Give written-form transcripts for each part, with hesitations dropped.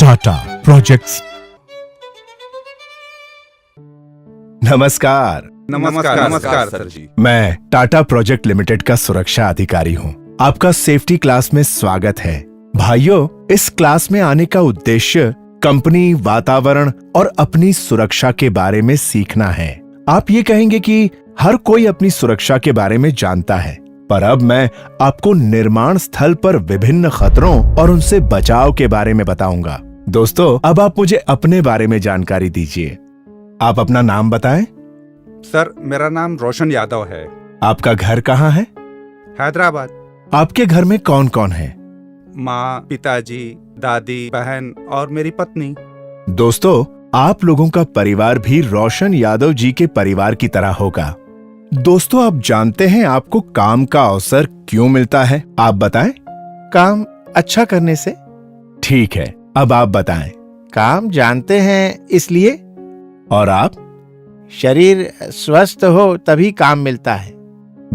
Tata projects. नमस्कार। नमस्कार sir जी। मैं टाटा प्रोजेक्ट लिमिटेड का सुरक्षा अधिकारी हूँ। आपका सेफ्टी क्लास में स्वागत है। भाइयों, इस क्लास में आने का उद्देश्य कंपनी, वातावरण और अपनी सुरक्षा के बारे में सीखना है। आप ये कहेंगे कि हर कोई अपनी सुरक्षा के बारे में जानता है, पर अब मैं आपको निर्माण स्थल पर विभिन्न खतरों और उनसे बचाव के बारे में बताऊंगा। दोस्तों, अब आप मुझे अपने बारे में जानकारी दीजिए। आप अपना नाम बताएं। सर, मेरा नाम रोशन यादव है। आपका घर कहाँ है? हैदराबाद। आपके घर में कौन कौन है? माँ, पिताजी, दादी, बहन और मेरी पत्नी। दोस्तों, आप लोगों का परिवार भी रोशन यादव जी के परिवार की तरह होगा। दोस्तों, आप जानते हैं आपको काम का अवसर क्यों मिलता है? आप बताएं। काम अच्छा करने से। ठीक है, अब आप बताएं। काम जानते हैं इसलिए। और आप? शरीर स्वस्थ हो तभी काम मिलता है।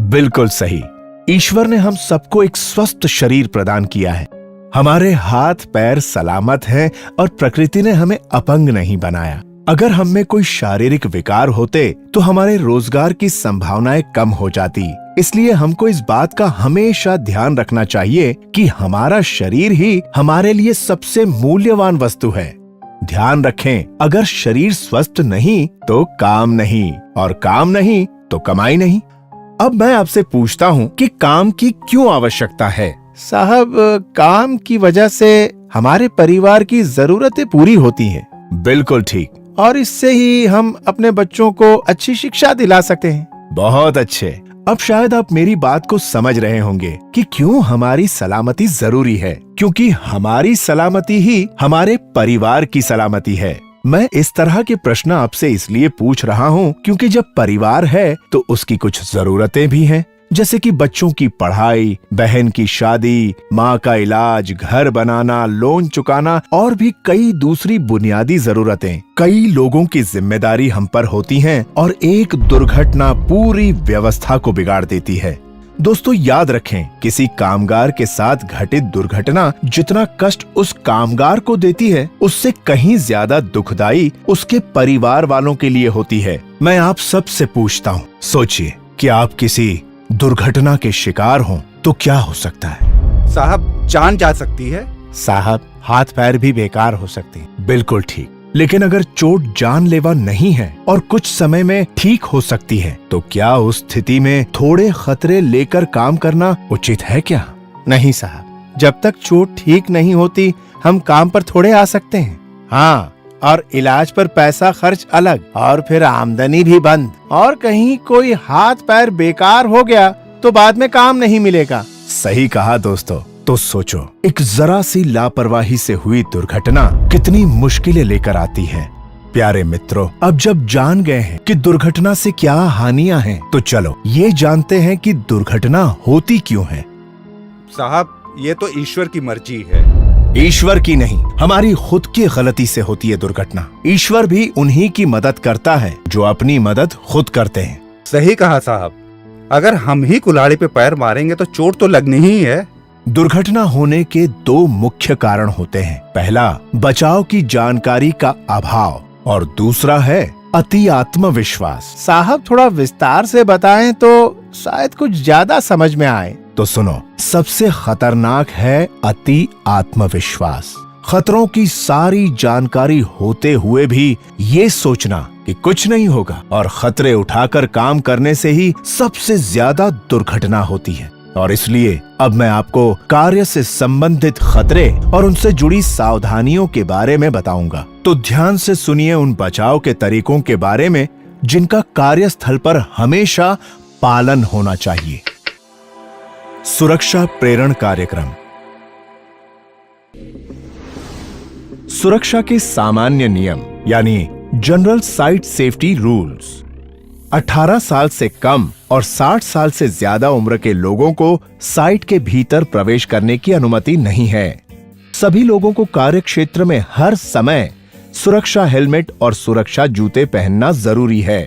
बिल्कुल सही। ईश्वर ने हम सबको एक स्वस्थ शरीर प्रदान किया है। हमारे हाथ पैर सलामत हैं और प्रकृति ने हमें अपंग नहीं बनाया। अगर हम में कोई शारीरिक विकार होते तो हमारे रोजगार की संभावनाएं कम हो जाती। इसलिए हमको इस बात का हमेशा ध्यान रखना चाहिए कि हमारा शरीर ही हमारे लिए सबसे मूल्यवान वस्तु है। ध्यान रखें, अगर शरीर स्वस्थ नहीं तो काम नहीं, और काम नहीं तो कमाई नहीं। अब मैं आपसे पूछता हूँ कि काम की क्यों आवश्यकता है? साहब, काम की वजह से हमारे परिवार की जरूरतें पूरी होती हैं। बिल्कुल ठीक। और इससे ही हम अपने बच्चों को अच्छी शिक्षा दिला सकते हैं। बहुत अच्छे। अब शायद आप मेरी बात को समझ रहे होंगे कि क्यों हमारी सलामती जरूरी है, क्योंकि हमारी सलामती ही हमारे परिवार की सलामती है। मैं इस तरह के प्रश्न आपसे इसलिए पूछ रहा हूँ क्योंकि जब परिवार है तो उसकी कुछ जरूरतें भी हैं, जैसे कि बच्चों की पढ़ाई, बहन की शादी, माँ का इलाज, घर बनाना, लोन चुकाना और भी कई दूसरी बुनियादी जरूरतें। कई लोगों की जिम्मेदारी हम पर होती हैं और एक दुर्घटना पूरी व्यवस्था को बिगाड़ देती है। दोस्तों, याद रखें, किसी कामगार के साथ घटित दुर्घटना जितना कष्ट उस कामगार को देती है, उससे कहीं ज्यादा दुखदाई उसके परिवार वालों के लिए होती है। मैं आप सबसे पूछता हूँ, सोचिए कि आप किसी दुर्घटना के शिकार हों तो क्या हो सकता है? साहब, जान जा सकती है। साहब, हाथ पैर भी बेकार हो सकते हैं। बिल्कुल ठीक। लेकिन अगर चोट जानलेवा नहीं है और कुछ समय में ठीक हो सकती है, तो क्या उस स्थिति में थोड़े खतरे लेकर काम करना उचित है क्या? नहीं साहब, जब तक चोट ठीक नहीं होती हम काम पर थोड़े आ सकते हैं। हाँ, और इलाज पर पैसा खर्च अलग, और फिर आमदनी भी बंद। और कहीं कोई हाथ पैर बेकार हो गया तो बाद में काम नहीं मिलेगा। सही कहा दोस्तों। तो सोचो, एक जरा सी लापरवाही से हुई दुर्घटना कितनी मुश्किलें लेकर आती है। प्यारे मित्रों, अब जब जान गए हैं कि दुर्घटना से क्या हानियां हैं, तो चलो ये जानते हैं कि दुर्घटना होती क्यों है। साहब, ये तो ईश्वर की मर्जी है। ईश्वर की नहीं, हमारी खुद की गलती से होती है दुर्घटना। ईश्वर भी उन्हीं की मदद करता है जो अपनी मदद खुद करते हैं। सही कहा साहब। अगर हम ही कुल्हाड़ी पे पैर मारेंगे तो चोट तो लगनी ही है। दुर्घटना होने के दो मुख्य कारण होते हैं। पहला, बचाव की जानकारी का अभाव, और दूसरा है अति आत्मविश्वास। साहब, थोड़ा विस्तार से बताएं तो शायद कुछ ज्यादा समझ में आए। तो सुनो, सबसे खतरनाक है अति आत्मविश्वास। खतरों की सारी जानकारी होते हुए भी ये सोचना कि कुछ नहीं होगा और खतरे उठाकर काम करने से ही सबसे ज्यादा दुर्घटना होती है। और इसलिए अब मैं आपको कार्य से संबंधित खतरे और उनसे जुड़ी सावधानियों के बारे में बताऊंगा। तो ध्यान से सुनिए उन बचाव के तरीकों के बारे में जिनका कार्यस्थल पर हमेशा पालन होना चाहिए। सुरक्षा प्रेरण कार्यक्रम। सुरक्षा के सामान्य नियम यानी जनरल साइट सेफ्टी रूल्स। 18 साल से कम और 60 साल से ज्यादा उम्र के लोगों को साइट के भीतर प्रवेश करने की अनुमति नहीं है। सभी लोगों को कार्य क्षेत्र में हर समय सुरक्षा हेलमेट और सुरक्षा जूते पहनना जरूरी है।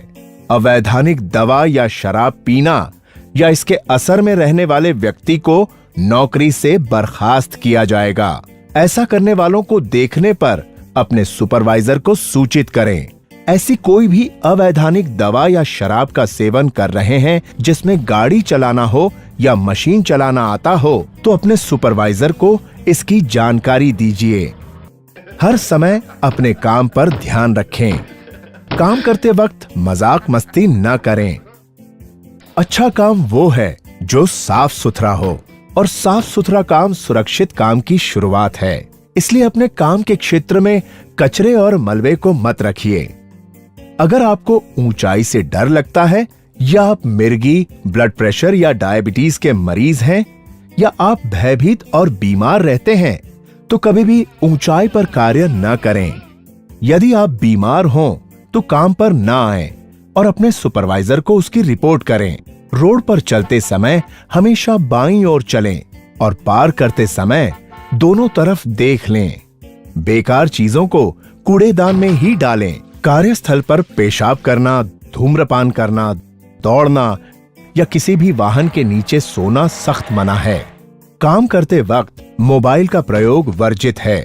अवैधानिक दवा या शराब पीना या इसके असर में रहने वाले व्यक्ति को नौकरी से बर्खास्त किया जाएगा। ऐसा करने वालों को देखने पर अपने सुपरवाइजर को सूचित करें। ऐसी कोई भी अवैधानिक दवा या शराब का सेवन कर रहे हैं जिसमें गाड़ी चलाना हो या मशीन चलाना आता हो तो अपने सुपरवाइजर को इसकी जानकारी दीजिए। हर समय अपने काम पर ध्यान रखें। काम करते वक्त मजाक मस्ती न करें। अच्छा काम वो है जो साफ सुथरा हो और साफ सुथरा काम सुरक्षित काम की शुरुआत है। इसलिए अपने काम के क्षेत्र में कचरे और मलबे को मत रखिए। अगर आपको ऊंचाई से डर लगता है या आप मिर्गी, ब्लड प्रेशर या डायबिटीज के मरीज हैं या आप भयभीत और बीमार रहते हैं तो कभी भी ऊंचाई पर कार्य न करें। यदि आप बीमार हों तो काम पर न आएं और अपने सुपरवाइजर को उसकी रिपोर्ट करें। रोड पर चलते समय हमेशा बाईं ओर चलें और पार करते समय दोनों तरफ देख लें। बेकार चीजों को कूड़ेदान में ही डालें। कार्यस्थल पर पेशाब करना, धूम्रपान करना, दौड़ना या किसी भी वाहन के नीचे सोना सख्त मना है। काम करते वक्त मोबाइल का प्रयोग वर्जित है।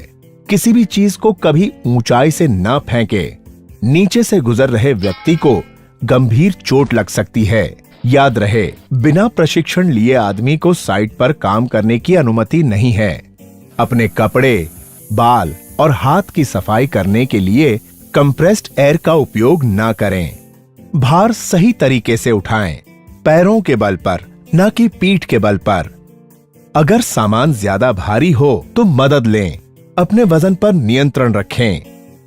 किसी भी चीज को कभी ऊंचाई से न फेंके। नीचे से गुजर रहे व्यक्ति को गंभीर चोट लग सकती है। याद रहे, बिना प्रशिक्षण लिए आदमी को साइट पर काम करने की अनुमति नहीं है। अपने कपड़े, बाल और हाथ की सफाई करने के लिए कंप्रेस्ड एयर का उपयोग न करें। भार सही तरीके से उठाएं, पैरों के बल पर, न कि पीठ के बल पर। अगर सामान ज्यादा भारी हो तो मदद लें। अपने वजन पर नियंत्रण रखें।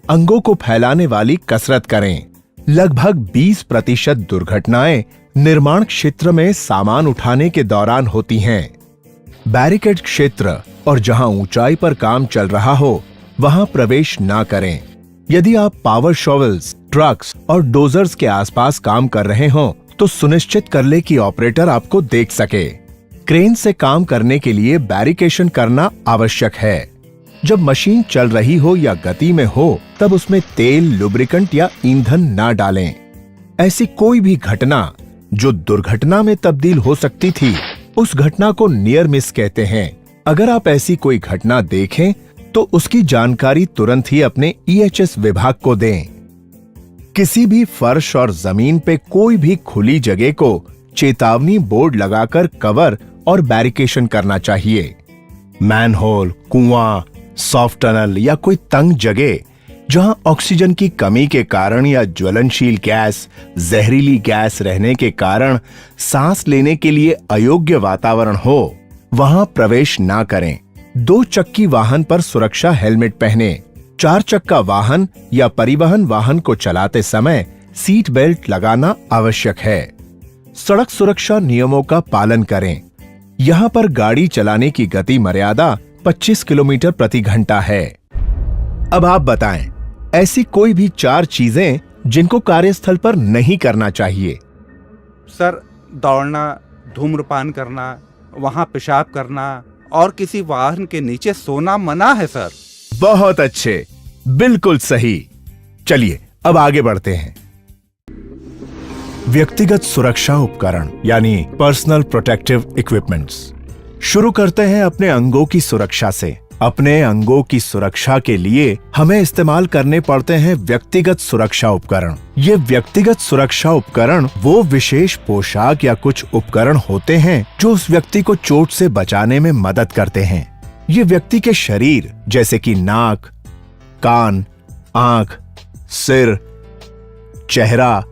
अंगों को फैलाने वाली कसरत करें। लगभग 20% दुर्घटनाएं निर्माण क्षेत्र में सामान उठाने के दौरान होती हैं। बैरिकेड क्षेत्र और जहां ऊंचाई पर काम चल रहा हो वहां प्रवेश ना करें। यदि आप पावर शॉवल्स, ट्रक्स और डोजर्स के आसपास काम कर रहे हो तो सुनिश्चित कर ले कि ऑपरेटर आपको देख सके। क्रेन से काम करने के लिए बैरिकेशन करना आवश्यक है। जब मशीन चल रही हो या गति में हो तब उसमें तेल, लुब्रिकेंट या ईंधन ना डालें। ऐसी कोई भी घटना जो दुर्घटना में तब्दील हो सकती थी उस घटना को नियर मिस कहते हैं। अगर आप ऐसी कोई घटना देखें तो उसकी जानकारी तुरंत ही अपने EHS विभाग को दें। किसी भी फर्श और जमीन पे कोई भी खुली जगह को चेतावनी बोर्ड लगाकर कवर और बैरिकेशन करना चाहिए। मैनहोल, कुआं, सॉफ्ट टनल या कोई तंग जगह जहां ऑक्सीजन की कमी के कारण या ज्वलनशील गैस, जहरीली गैस रहने के कारण सांस लेने के लिए अयोग्य वातावरण हो, वहां प्रवेश ना करें। 2 चक्की वाहन पर सुरक्षा हेलमेट पहने। 4 चक्का वाहन या परिवहन वाहन को चलाते समय सीट बेल्ट लगाना आवश्यक है। सड़क सुरक्षा नियमों का पालन करें। यहाँ पर गाड़ी चलाने की गति मर्यादा 25 किलोमीटर प्रति घंटा है। अब आप बताएं, ऐसी कोई भी 4 चीजें जिनको कार्यस्थल पर नहीं करना चाहिए। सर, दौड़ना, धूम्रपान करना, वहां पेशाब करना और किसी वाहन के नीचे सोना मना है सर। बहुत अच्छे, बिल्कुल सही। चलिए अब आगे बढ़ते हैं। व्यक्तिगत सुरक्षा उपकरण यानी पर्सनल प्रोटेक्टिव इक्विपमेंट्स। शुरू करते हैं अपने अंगों की सुरक्षा से। अपने अंगों की सुरक्षा के लिए हमें इस्तेमाल करने पड़ते हैं व्यक्तिगत सुरक्षा उपकरण। ये व्यक्तिगत सुरक्षा उपकरण वो विशेष पोशाक या कुछ उपकरण होते हैं जो उस व्यक्ति को चोट से बचाने में मदद करते हैं। ये व्यक्ति के शरीर जैसे कि नाक, कान, आंख, सिर, चेहरा,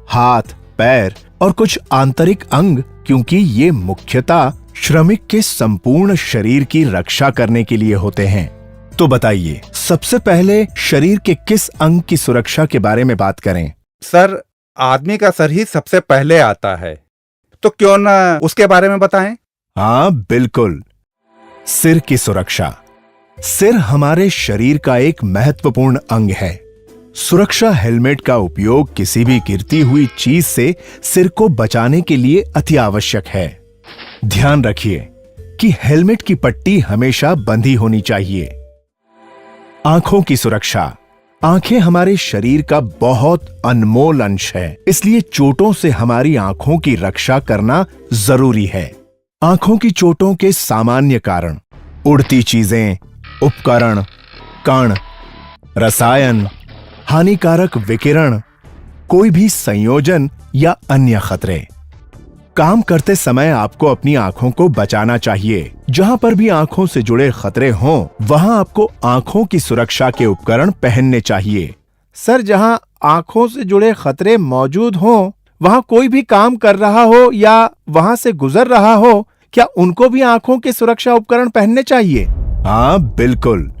हाथ, पैर और कुछ आंतरिक अंग, क्योंकि ये मुख्यतः श्रमिक के संपूर्ण शरीर की रक्षा करने के लिए होते हैं। तो बताइए, सबसे पहले शरीर के किस अंग की सुरक्षा के बारे में बात करें? सर, आदमी का सर ही सबसे पहले आता है, तो क्यों ना उसके बारे में बताएं? हाँ बिल्कुल, सिर की सुरक्षा। सिर हमारे शरीर का एक महत्वपूर्ण अंग है। सुरक्षा हेलमेट का उपयोग किसी भी गिरती हुई चीज से सिर को बचाने के लिए अति आवश्यक है। ध्यान रखिए कि हेलमेट की पट्टी हमेशा बंधी होनी चाहिए। आंखों की सुरक्षा। आंखें हमारे शरीर का बहुत अनमोल अंश है, इसलिए चोटों से हमारी आंखों की रक्षा करना जरूरी है। आंखों की चोटों के सामान्य कारण: उड़ती चीजें, उपकरण, कण, रसायन, हानिकारक विकिरण, कोई भी संयोजन या अन्य खतरे। काम करते समय आपको अपनी आंखों को बचाना चाहिए। जहां पर भी आंखों से जुड़े खतरे हों, वहां आपको आंखों की सुरक्षा के उपकरण पहनने चाहिए। सर, जहां आंखों से जुड़े खतरे मौजूद हों, वहां कोई भी काम कर रहा हो या वहां से गुजर रहा हो, क्या उनको भी आंखों के सुरक्षा उपकरण पहनने चाहिए? हाँ, बिल्कुल।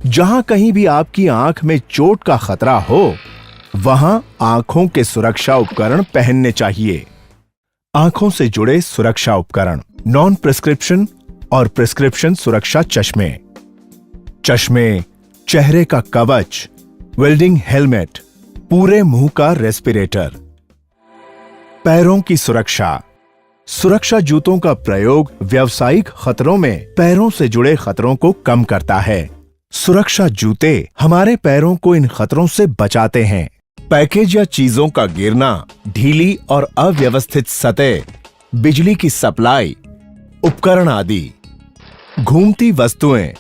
जहां कहीं भी आपकी आंख में चोट का खतरा हो, वहां आंखों के सुरक्षा उपकरण पहनने चाहिए। आंखों से जुड़े सुरक्षा उपकरण, नॉन प्रिस्क्रिप्शन और प्रिस्क्रिप्शन सुरक्षा चश्मे, चश्मे, चेहरे का कवच, वेल्डिंग हेलमेट, पूरे मुंह का रेस्पिरेटर। पैरों की सुरक्षा, सुरक्षा जूतों का प्रयोग व्यावसायिक खतरों में पैरों से जुड़े खतरों को कम करता है। सुरक्षा जूते हमारे पैरों को इन खतरों से बचाते हैं। पैकेज या चीजों का गिरना, ढीली और अव्यवस्थित सतह, बिजली की सप्लाई, उपकरण आदि, घूमती वस्तुएं,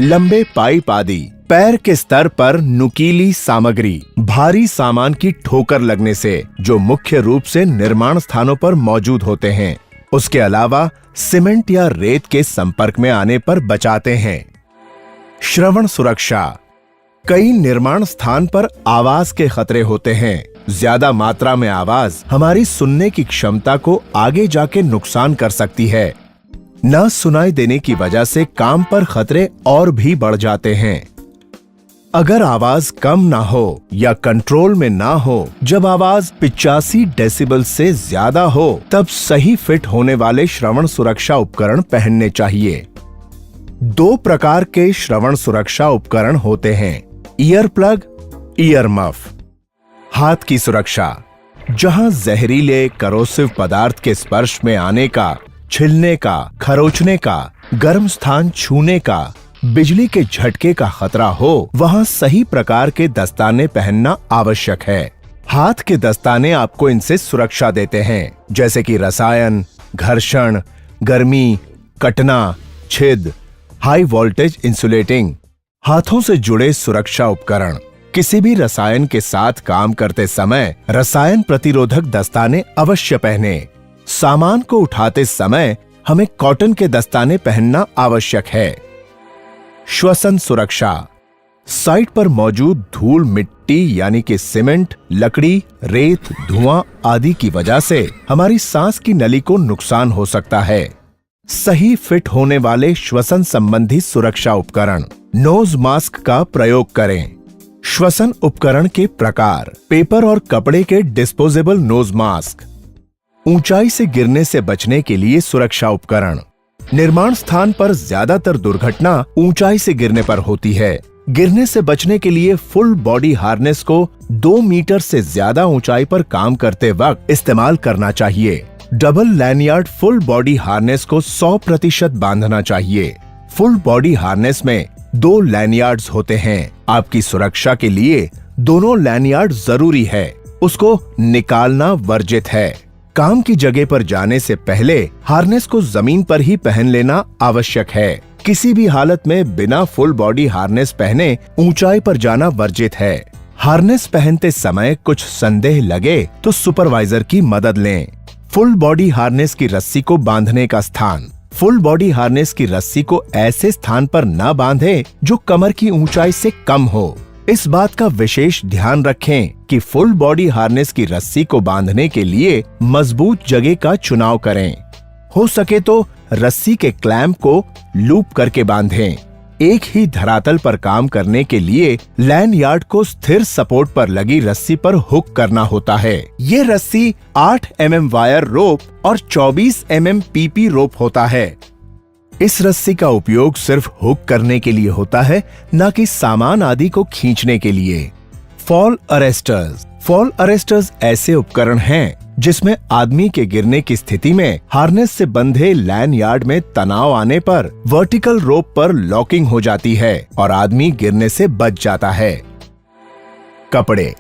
लंबे पाइप आदि, पैर के स्तर पर नुकीली सामग्री, भारी सामान की ठोकर लगने से जो मुख्य रूप से निर्माण स्थानों पर मौजूद होते हैं। उसके अलावा सीमेंट या रेत के संपर्क में आने पर बचाते हैं। श्रवण सुरक्षा, कई निर्माण स्थान पर आवाज के खतरे होते हैं। ज्यादा मात्रा में आवाज हमारी सुनने की क्षमता को आगे जाके नुकसान कर सकती है। न सुनाई देने की वजह से काम पर खतरे और भी बढ़ जाते हैं। अगर आवाज कम ना हो या कंट्रोल में ना हो, जब आवाज 85 डेसिबल से ज्यादा हो, तब सही फिट होने वाले श्रवण सुरक्षा उपकरण पहनने चाहिए। 2 प्रकार के श्रवण सुरक्षा उपकरण होते हैं, ईयर प्लग, ईयर मफ। हाथ की सुरक्षा, जहां जहरीले करोसिव पदार्थ के स्पर्श में आने का, छिलने का, खरोचने का, गर्म स्थान छूने का, बिजली के झटके का खतरा हो, वहां सही प्रकार के दस्ताने पहनना आवश्यक है। हाथ के दस्ताने आपको इनसे सुरक्षा देते हैं, जैसे कि रसायन, घर्षण, गर्मी, कटना, छिद, हाई वोल्टेज इंसुलेटिंग। हाथों से जुड़े सुरक्षा उपकरण, किसी भी रसायन के साथ काम करते समय रसायन प्रतिरोधक दस्ताने अवश्य पहने। सामान को उठाते समय हमें कॉटन के दस्ताने पहनना आवश्यक है। श्वसन सुरक्षा, साइट पर मौजूद धूल मिट्टी यानी कि सीमेंट, लकड़ी, रेत, धुआं आदि की वजह से हमारी सांस की नली को नुकसान हो सकता है। सही फिट होने वाले श्वसन संबंधी सुरक्षा उपकरण, नोज मास्क का प्रयोग करें। श्वसन उपकरण के प्रकार, पेपर और कपड़े के डिस्पोजेबल नोज मास्क। ऊंचाई से गिरने से बचने के लिए सुरक्षा उपकरण, निर्माण स्थान पर ज्यादातर दुर्घटना ऊंचाई से गिरने पर होती है। गिरने से बचने के लिए फुल बॉडी हार्नेस को 2 मीटर से ज्यादा ऊंचाई पर काम करते वक्त इस्तेमाल करना चाहिए। Double lanyard full body harness को 100% बांधना चाहिए। फुल बॉडी हार्नेस में 2 लैनियार्ड्स होते हैं। आपकी सुरक्षा के लिए दोनों लैनियार्ड जरूरी है, उसको निकालना वर्जित है। काम की जगह पर जाने से पहले हार्नेस को जमीन पर ही पहन लेना आवश्यक है। किसी भी हालत में बिना फुल बॉडी हार्नेस पहने ऊंचाई पर जाना वर्जित है। हार्नेस पहनते समय कुछ संदेह लगे तो सुपरवाइजर की मदद लें। फुल बॉडी हार्नेस की रस्सी को बांधने का स्थान, फुल बॉडी हार्नेस की रस्सी को ऐसे स्थान पर न बांधें जो कमर की ऊंचाई से कम हो। इस बात का विशेष ध्यान रखें कि फुल बॉडी हार्नेस की रस्सी को बांधने के लिए मजबूत जगह का चुनाव करें। हो सके तो रस्सी के क्लैंप को लूप करके बांधें। एक ही धरातल पर काम करने के लिए लैनयार्ड को स्थिर सपोर्ट पर लगी रस्सी पर हुक करना होता है। ये रस्सी 8 mm वायर रोप और 24 mm PP रोप होता है। इस रस्सी का उपयोग सिर्फ हुक करने के लिए होता है, न कि सामान आदि को खींचने के लिए। फॉल अरेस्टर्स, फॉल अरेस्टर्स ऐसे उपकरण हैं जिसमें आदमी के गिरने की स्थिति में हार्नेस से बंधे लैनयार्ड में तनाव आने पर वर्टिकल रोप पर लॉकिंग हो जाती है और आदमी गिरने से बच जाता है। कपड़े,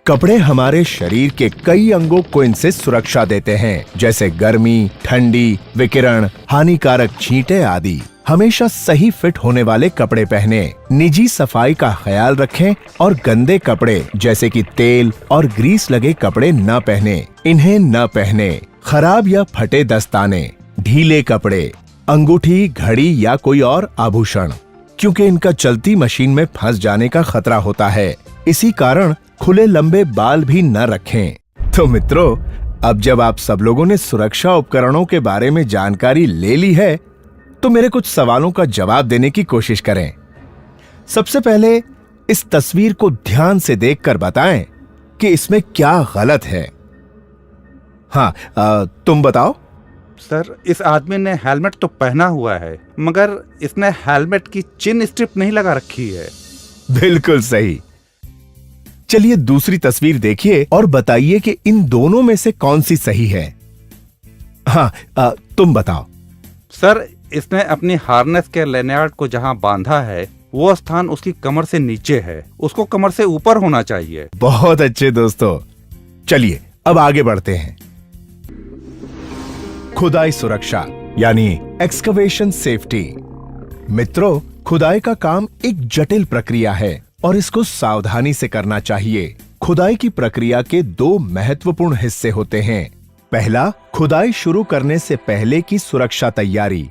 कपड़े हमारे शरीर के कई अंगों को इनसे सुरक्षा देते हैं, जैसे गर्मी, ठंडी, विकिरण, हानिकारक छींटे आदि। हमेशा सही फिट होने वाले कपड़े पहने, निजी सफाई का ख्याल रखें और गंदे कपड़े जैसे कि तेल और ग्रीस लगे कपड़े न पहने। इन्हें न पहने। खराब या फटे दस्ताने, ढीले कपड़े, अंगूठी, घड़ी या कोई और आभूषण, क्योंकि इनका चलती मशीन में फंस जाने का खतरा होता है। इसी कारण खुले लंबे बाल भी न रखें। तो मित्रों, अब जब आप सब लोगों ने सुरक्षा उपकरणों के बारे में जानकारी ले ली है, तो मेरे कुछ सवालों का जवाब देने की कोशिश करें। सबसे पहले इस तस्वीर को ध्यान से देखकर बताएं कि इसमें क्या गलत है। हाँ, तुम बताओ। सर, इस आदमी ने हेलमेट तो पहना हुआ है, मगर इसने हेलमेट की चिन स्ट्रिप नहीं लगा रखी है। बिल्कुल सही। चलिए दूसरी तस्वीर देखिए और बताइए कि इन दोनों में से कौन सी सही है। हाँ, तुम बताओ। सर, इसने अपनी हार्नेस के लेनार्ड को जहां बांधा है, वो स्थान उसकी कमर से नीचे है। उसको कमर से ऊपर होना चाहिए। बहुत अच्छे दोस्तों। चलिए अब आगे बढ़ते हैं। खुदाई सुरक्षा यानी एक्सकवेशन सेफ्टी। मित्रों, खुदाई का काम एक जटिल प्रक्रिया है और इसको सावधानी से करना चाहिए। खुदाई की प्रक्रिया के दो महत्वपूर्ण हिस्से होते हैं। पहला, खुदाई शुरू करने से पहले की सुरक्षा तैयारी।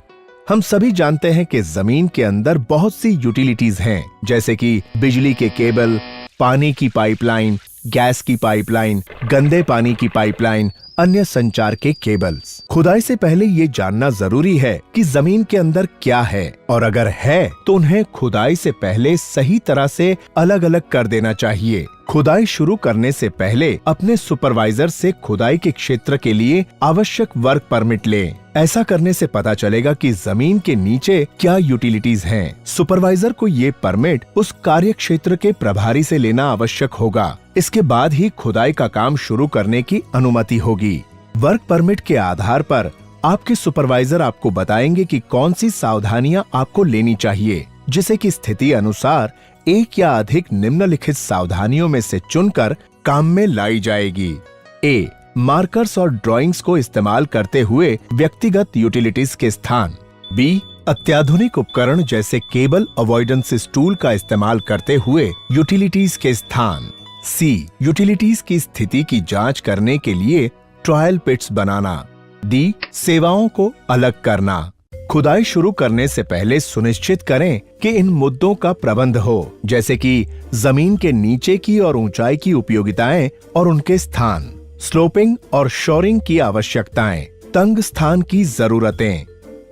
हम सभी जानते हैं कि जमीन के अंदर बहुत सी यूटिलिटीज हैं, जैसे कि बिजली के केबल, पानी की पाइपलाइन, गैस की पाइपलाइन, गंदे पानी की पाइपलाइन, अन्य संचार के केबल्स। खुदाई से पहले ये जानना जरूरी है कि जमीन के अंदर क्या है, और अगर है तो उन्हें खुदाई से पहले सही तरह से अलग अलग कर देना चाहिए। खुदाई शुरू करने से पहले अपने सुपरवाइजर से खुदाई के क्षेत्र के लिए आवश्यक वर्क परमिट लें। ऐसा करने से पता चलेगा कि जमीन के नीचे क्या यूटिलिटीज हैं। सुपरवाइजर को ये परमिट उस कार्य क्षेत्र के प्रभारी से लेना आवश्यक होगा। इसके बाद ही खुदाई का काम शुरू करने की अनुमति होगी। वर्क परमिट के आधार पर आपके सुपरवाइजर आपको बताएंगे कि कौन सी सावधानियां आपको लेनी चाहिए, जिसे कि स्थिति अनुसार एक या अधिक निम्नलिखित सावधानियों में से चुनकर काम में लाई जाएगी। ए, मार्कर्स और ड्राइंग्स को इस्तेमाल करते हुए व्यक्तिगत यूटिलिटीज के स्थान। बी, अत्याधुनिक उपकरण जैसे केबल अवॉइडेंस टूल का इस्तेमाल करते हुए यूटिलिटीज के स्थान। सी, यूटिलिटीज की स्थिति की जांच करने के लिए ट्रायल पिट्स बनाना। डी, सेवाओं को अलग करना। खुदाई शुरू करने से पहले सुनिश्चित करें कि इन मुद्दों का प्रबंध हो, जैसे कि जमीन के नीचे की और ऊंचाई की उपयोगिताएं और उनके स्थान, स्लोपिंग और शोरिंग की आवश्यकताएं, तंग स्थान की जरूरतें,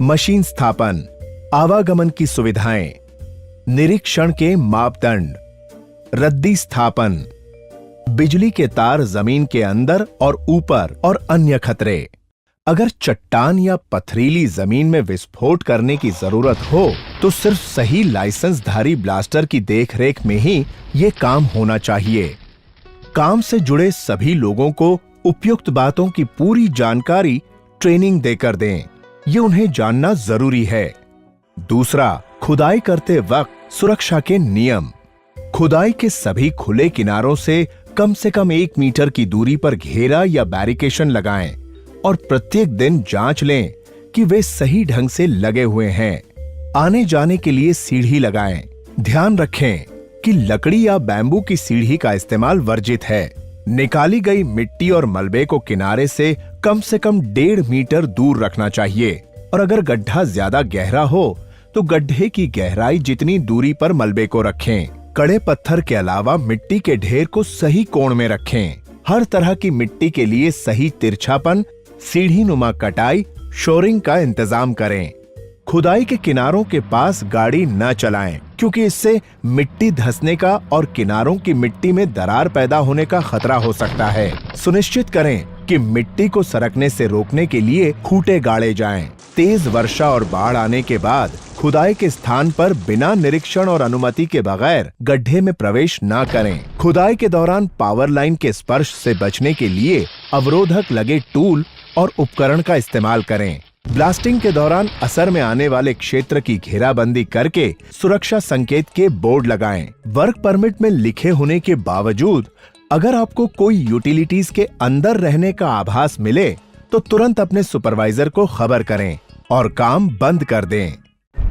मशीन स्थापन, आवागमन की सुविधाएं, निरीक्षण के मापदंड, रद्दी स्थापन, बिजली के तार जमीन के अंदर और ऊपर और अन्य खतरे। अगर चट्टान या पथरीली जमीन में विस्फोट करने की जरूरत हो तो सिर्फ सही लाइसेंसधारी ब्लास्टर की देखरेख में ही ये काम होना चाहिए। काम से जुड़े सभी लोगों को उपयुक्त बातों की पूरी जानकारी ट्रेनिंग देकर दें। ये उन्हें जानना जरूरी है। दूसरा, खुदाई करते वक्त सुरक्षा के नियम। खुदाई के सभी खुले किनारों से कम 1 मीटर की दूरी पर घेरा या बैरिकेशन लगाएं और प्रत्येक दिन जांच लें कि वे सही ढंग से लगे हुए हैं। आने जाने के लिए सीढ़ी लगाएं। ध्यान रखें कि लकड़ी या बैम्बू की सीढ़ी का इस्तेमाल वर्जित है। निकाली गई मिट्टी और मलबे को किनारे से कम 1.5 मीटर दूर रखना चाहिए, और अगर गड्ढा ज्यादा गहरा हो तो गड्ढे की गहराई जितनी दूरी पर मलबे को रखें। कड़े पत्थर के अलावा मिट्टी के ढेर को सही कोण में रखें। हर तरह की मिट्टी के लिए सही तिरछापन, सीढ़ी नुमा कटाई, शोरिंग का इंतजाम करें। खुदाई के किनारों के पास गाड़ी न चलाएं, क्योंकि इससे मिट्टी धंसने का और किनारों की मिट्टी में दरार पैदा होने का खतरा हो सकता है। सुनिश्चित करें कि मिट्टी को सरकने से रोकने के लिए खूंटे गाड़े जाएं। तेज वर्षा और बाढ़ आने के बाद खुदाई के स्थान पर बिना निरीक्षण और अनुमति के बगैर गड्ढे में प्रवेश न करें। खुदाई के दौरान पावर लाइन के स्पर्श से बचने के लिए अवरोधक लगे टूल और उपकरण का इस्तेमाल करें। ब्लास्टिंग के दौरान असर में आने वाले क्षेत्र की घेराबंदी करके सुरक्षा संकेत के बोर्ड लगाएं। वर्क परमिट में लिखे होने के बावजूद अगर आपको कोई यूटिलिटीज के अंदर रहने का आभास मिले तो तुरंत अपने सुपरवाइजर को खबर करें और काम बंद कर दें।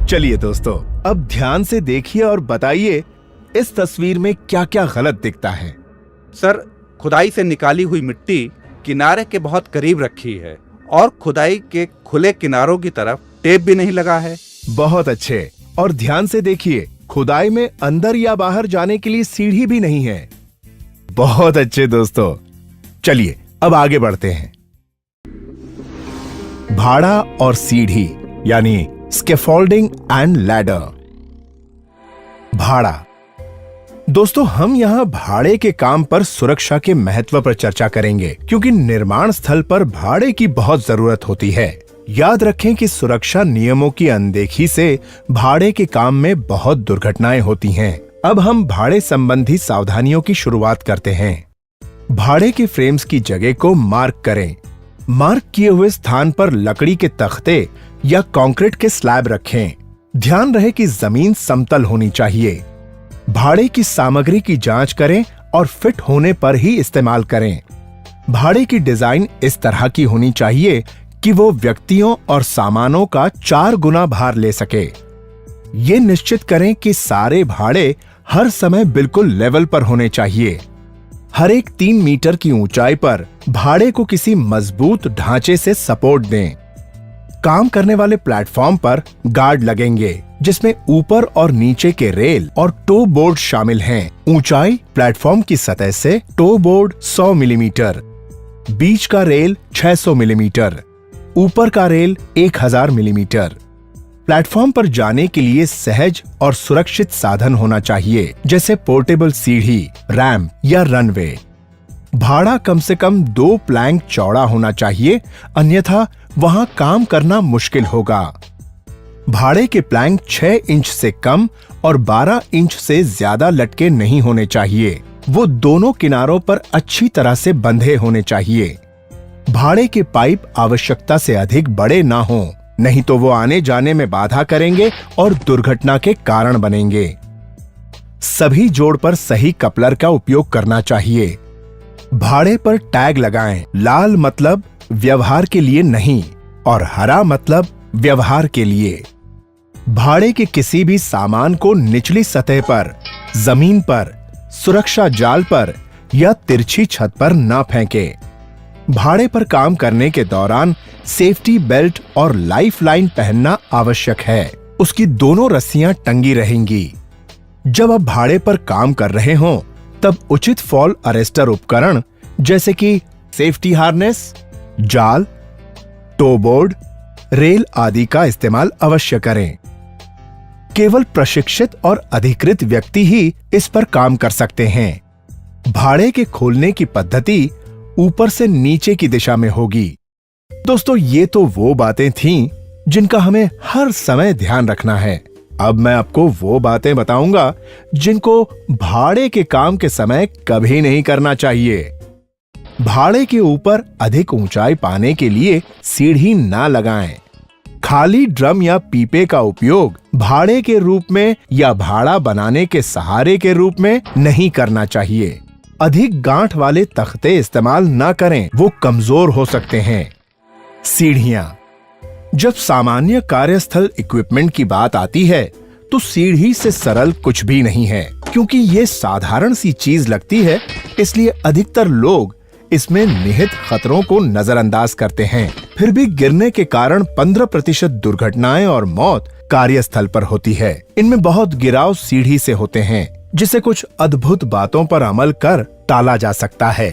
चलिए दोस्तों, अब ध्यान से देखिए और बताइए इस तस्वीर में क्या क्या गलत दिखता है। सर, खुदाई से निकाली हुई मिट्टी किनारे के बहुत करीब रखी है और खुदाई के खुले किनारों की तरफ टेप भी नहीं लगा है। बहुत अच्छे। और ध्यान से देखिए, खुदाई में अंदर या बाहर जाने के लिए सीढ़ी भी नहीं है। बहुत अच्छे दोस्तों। चलिए अब आगे बढ़ते हैं। भाड़ा और सीढ़ी यानी स्कैफोल्डिंग एंड लैडर। भाड़ा। दोस्तों, हम यहाँ भाड़े के काम पर सुरक्षा के महत्व पर चर्चा करेंगे, क्योंकि निर्माण स्थल पर भाड़े की बहुत जरूरत होती है। याद रखें कि सुरक्षा नियमों की अनदेखी से भाड़े के काम में बहुत दुर्घटनाएं होती हैं। अब हम भाड़े संबंधी सावधानियों की शुरुआत करते हैं। भाड़े के फ्रेम्स की जगह को मार्क करें। मार्क किए हुए स्थान पर लकड़ी के तख्ते या कंक्रीट के स्लैब रखें। ध्यान रहे कि जमीन समतल होनी चाहिए। भाड़े की सामग्री की जांच करें और फिट होने पर ही इस्तेमाल करें। भाड़े की डिजाइन इस तरह की होनी चाहिए कि वो व्यक्तियों और सामानों का 4 गुना भार ले सके। ये निश्चित करें कि सारे भाड़े हर समय बिल्कुल लेवल पर होने चाहिए। हर एक 3 मीटर की ऊंचाई पर भाड़े को किसी मजबूत ढांचे से सपोर्ट दें। काम करने वाले प्लेटफॉर्म पर गार्ड लगेंगे, जिसमें ऊपर और नीचे के रेल और टो बोर्ड शामिल हैं। ऊंचाई प्लेटफॉर्म की सतह से टो बोर्ड 100 मिलीमीटर, बीच का रेल 600 मिलीमीटर, ऊपर का रेल 1000 मिलीमीटर। प्लेटफॉर्म पर जाने के लिए सहज और सुरक्षित साधन होना चाहिए, जैसे पोर्टेबल सीढ़ी, रैंप या रनवे। भाड़ा कम से कम 2 प्लैंक चौड़ा होना चाहिए, अन्यथा वहां काम करना मुश्किल होगा। भाड़े के प्लैंक 6 इंच से कम और 12 इंच से ज्यादा लटके नहीं होने चाहिए। वो दोनों किनारों पर अच्छी तरह से बंधे होने चाहिए। भाड़े के पाइप आवश्यकता से अधिक बड़े ना हों, नहीं तो वो आने जाने में बाधा करेंगे और दुर्घटना के कारण बनेंगे। सभी जोड़ पर सही कपलर का उपयोग करना चाहिए। भाड़े पर टैग लगाएं। लाल मतलब व्यवहार के लिए नहीं और हरा मतलब व्यवहार के लिए। भाड़े के किसी भी सामान को निचली सतह पर, जमीन पर, सुरक्षा जाल पर या तिरछी छत पर ना फेंकें। भाड़े पर काम करने के दौरान सेफ्टी बेल्ट और लाइफ लाइन पहनना आवश्यक है। उसकी दोनों रस्सियां टंगी रहेंगी। जब आप भाड़े पर काम कर रहे हों, तब उचित फॉल अरेस्टर उपकरण जैसे कि सेफ्टी हार्नेस, जाल, टो बोर्ड, रेल आदि का इस्तेमाल अवश्य करें। केवल प्रशिक्षित और अधिकृत व्यक्ति ही इस पर काम कर सकते हैं। भाड़े के खोलने की पद्धति ऊपर से नीचे की दिशा में होगी। दोस्तों, ये तो वो बातें थीं जिनका हमें हर समय ध्यान रखना है। अब मैं आपको वो बातें बताऊंगा जिनको भाड़े के काम के समय कभी नहीं करना चाहिए। भाड़े के ऊपर अधिक ऊंचाई पाने के लिए सीढ़ी ना लगाएं। खाली ड्रम या पीपे का उपयोग भाड़े के रूप में या भाड़ा बनाने के सहारे के रूप में नहीं करना चाहिए। अधिक गांठ वाले तख्ते इस्तेमाल ना करें, वो कमजोर हो सकते हैं। सीढ़ियां। जब सामान्य कार्यस्थल इक्विपमेंट की बात आती है, तो सीढ़ी से सरल कुछ भी नहीं है। क्योंकि ये साधारण सी चीज लगती है, इसलिए अधिकतर लोग इसमें निहित खतरों को नजरअंदाज करते हैं। फिर भी गिरने के कारण 15% दुर्घटनाएं और मौत कार्यस्थल पर होती है। इनमें बहुत गिराव सीढ़ी से होते हैं, जिसे कुछ अद्भुत बातों पर अमल कर टाला जा सकता है।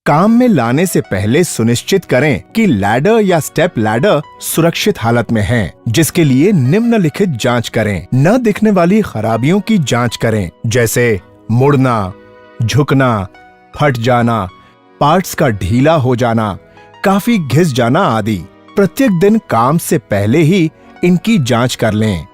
काम में लाने से पहले सुनिश्चित करें कि लैडर या स्टेप लैडर सुरक्षित हालत में है, जिसके लिए निम्नलिखित जांच करें। न दिखने वाली खराबियों की जांच करें, जैसे मुड़ना, झुकना, फट जाना, पार्ट्स का ढीला हो जाना, काफी घिस जाना आदि। प्रत्येक दिन काम से पहले ही इनकी जांच कर लें।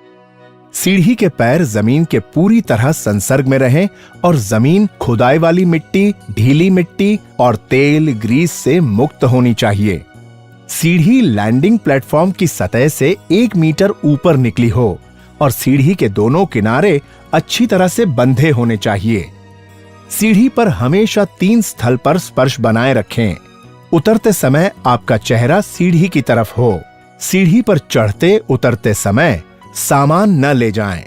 सीढ़ी के पैर जमीन के पूरी तरह संसर्ग में रहें और जमीन खुदाई वाली मिट्टी, ढीली मिट्टी और तेल, ग्रीस से मुक्त होनी चाहिए। सीढ़ी लैंडिंग प्लेटफॉर्म की सतह से 1 मीटर ऊपर निकली हो और सीढ़ी के दोनों किनारे अच्छी तरह से बंधे होने चाहिए। सीढ़ी पर हमेशा 3 स्थल पर स्पर्श बनाए रखें। उतरते समय आपका चेहरा सीढ़ी की तरफ हो। सीढ़ी पर चढ़ते उतरते समय सामान न ले जाएं।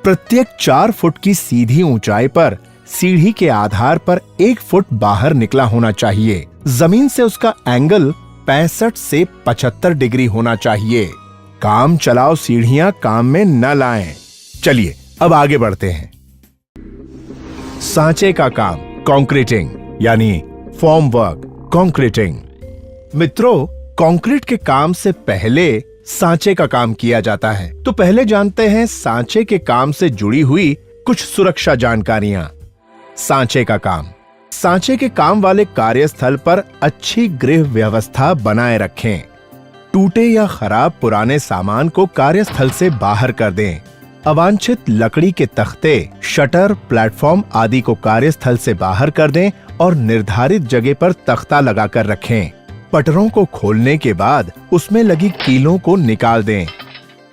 प्रत्येक 4 फुट की सीधी ऊंचाई पर सीढ़ी के आधार पर 1 फुट बाहर निकला होना चाहिए। जमीन से उसका एंगल 65 से 75 डिग्री होना चाहिए। काम चलाओ सीढ़ियां काम में न लाएं। चलिए अब आगे बढ़ते हैं। सांचे का काम, कंक्रीटिंग यानी फॉर्म वर्क, कंक्रीटिंग। मित्रों, कंक्रीट के काम से पहले सांचे का काम किया जाता है। तो पहले जानते हैं सांचे के काम से जुड़ी हुई कुछ सुरक्षा जानकारियां। सांचे का काम। सांचे के काम वाले कार्यस्थल पर अच्छी गृह व्यवस्था बनाए रखें। टूटे या खराब पुराने सामान को कार्यस्थल से बाहर कर दें। अवांछित लकड़ी के तख्ते, शटर, प्लेटफॉर्म आदि को कार्यस्थल से बाहर कर दें और निर्धारित जगह पर तख्ता लगाकर रखें। पटरों को खोलने के बाद उसमें लगी कीलों को निकाल दें।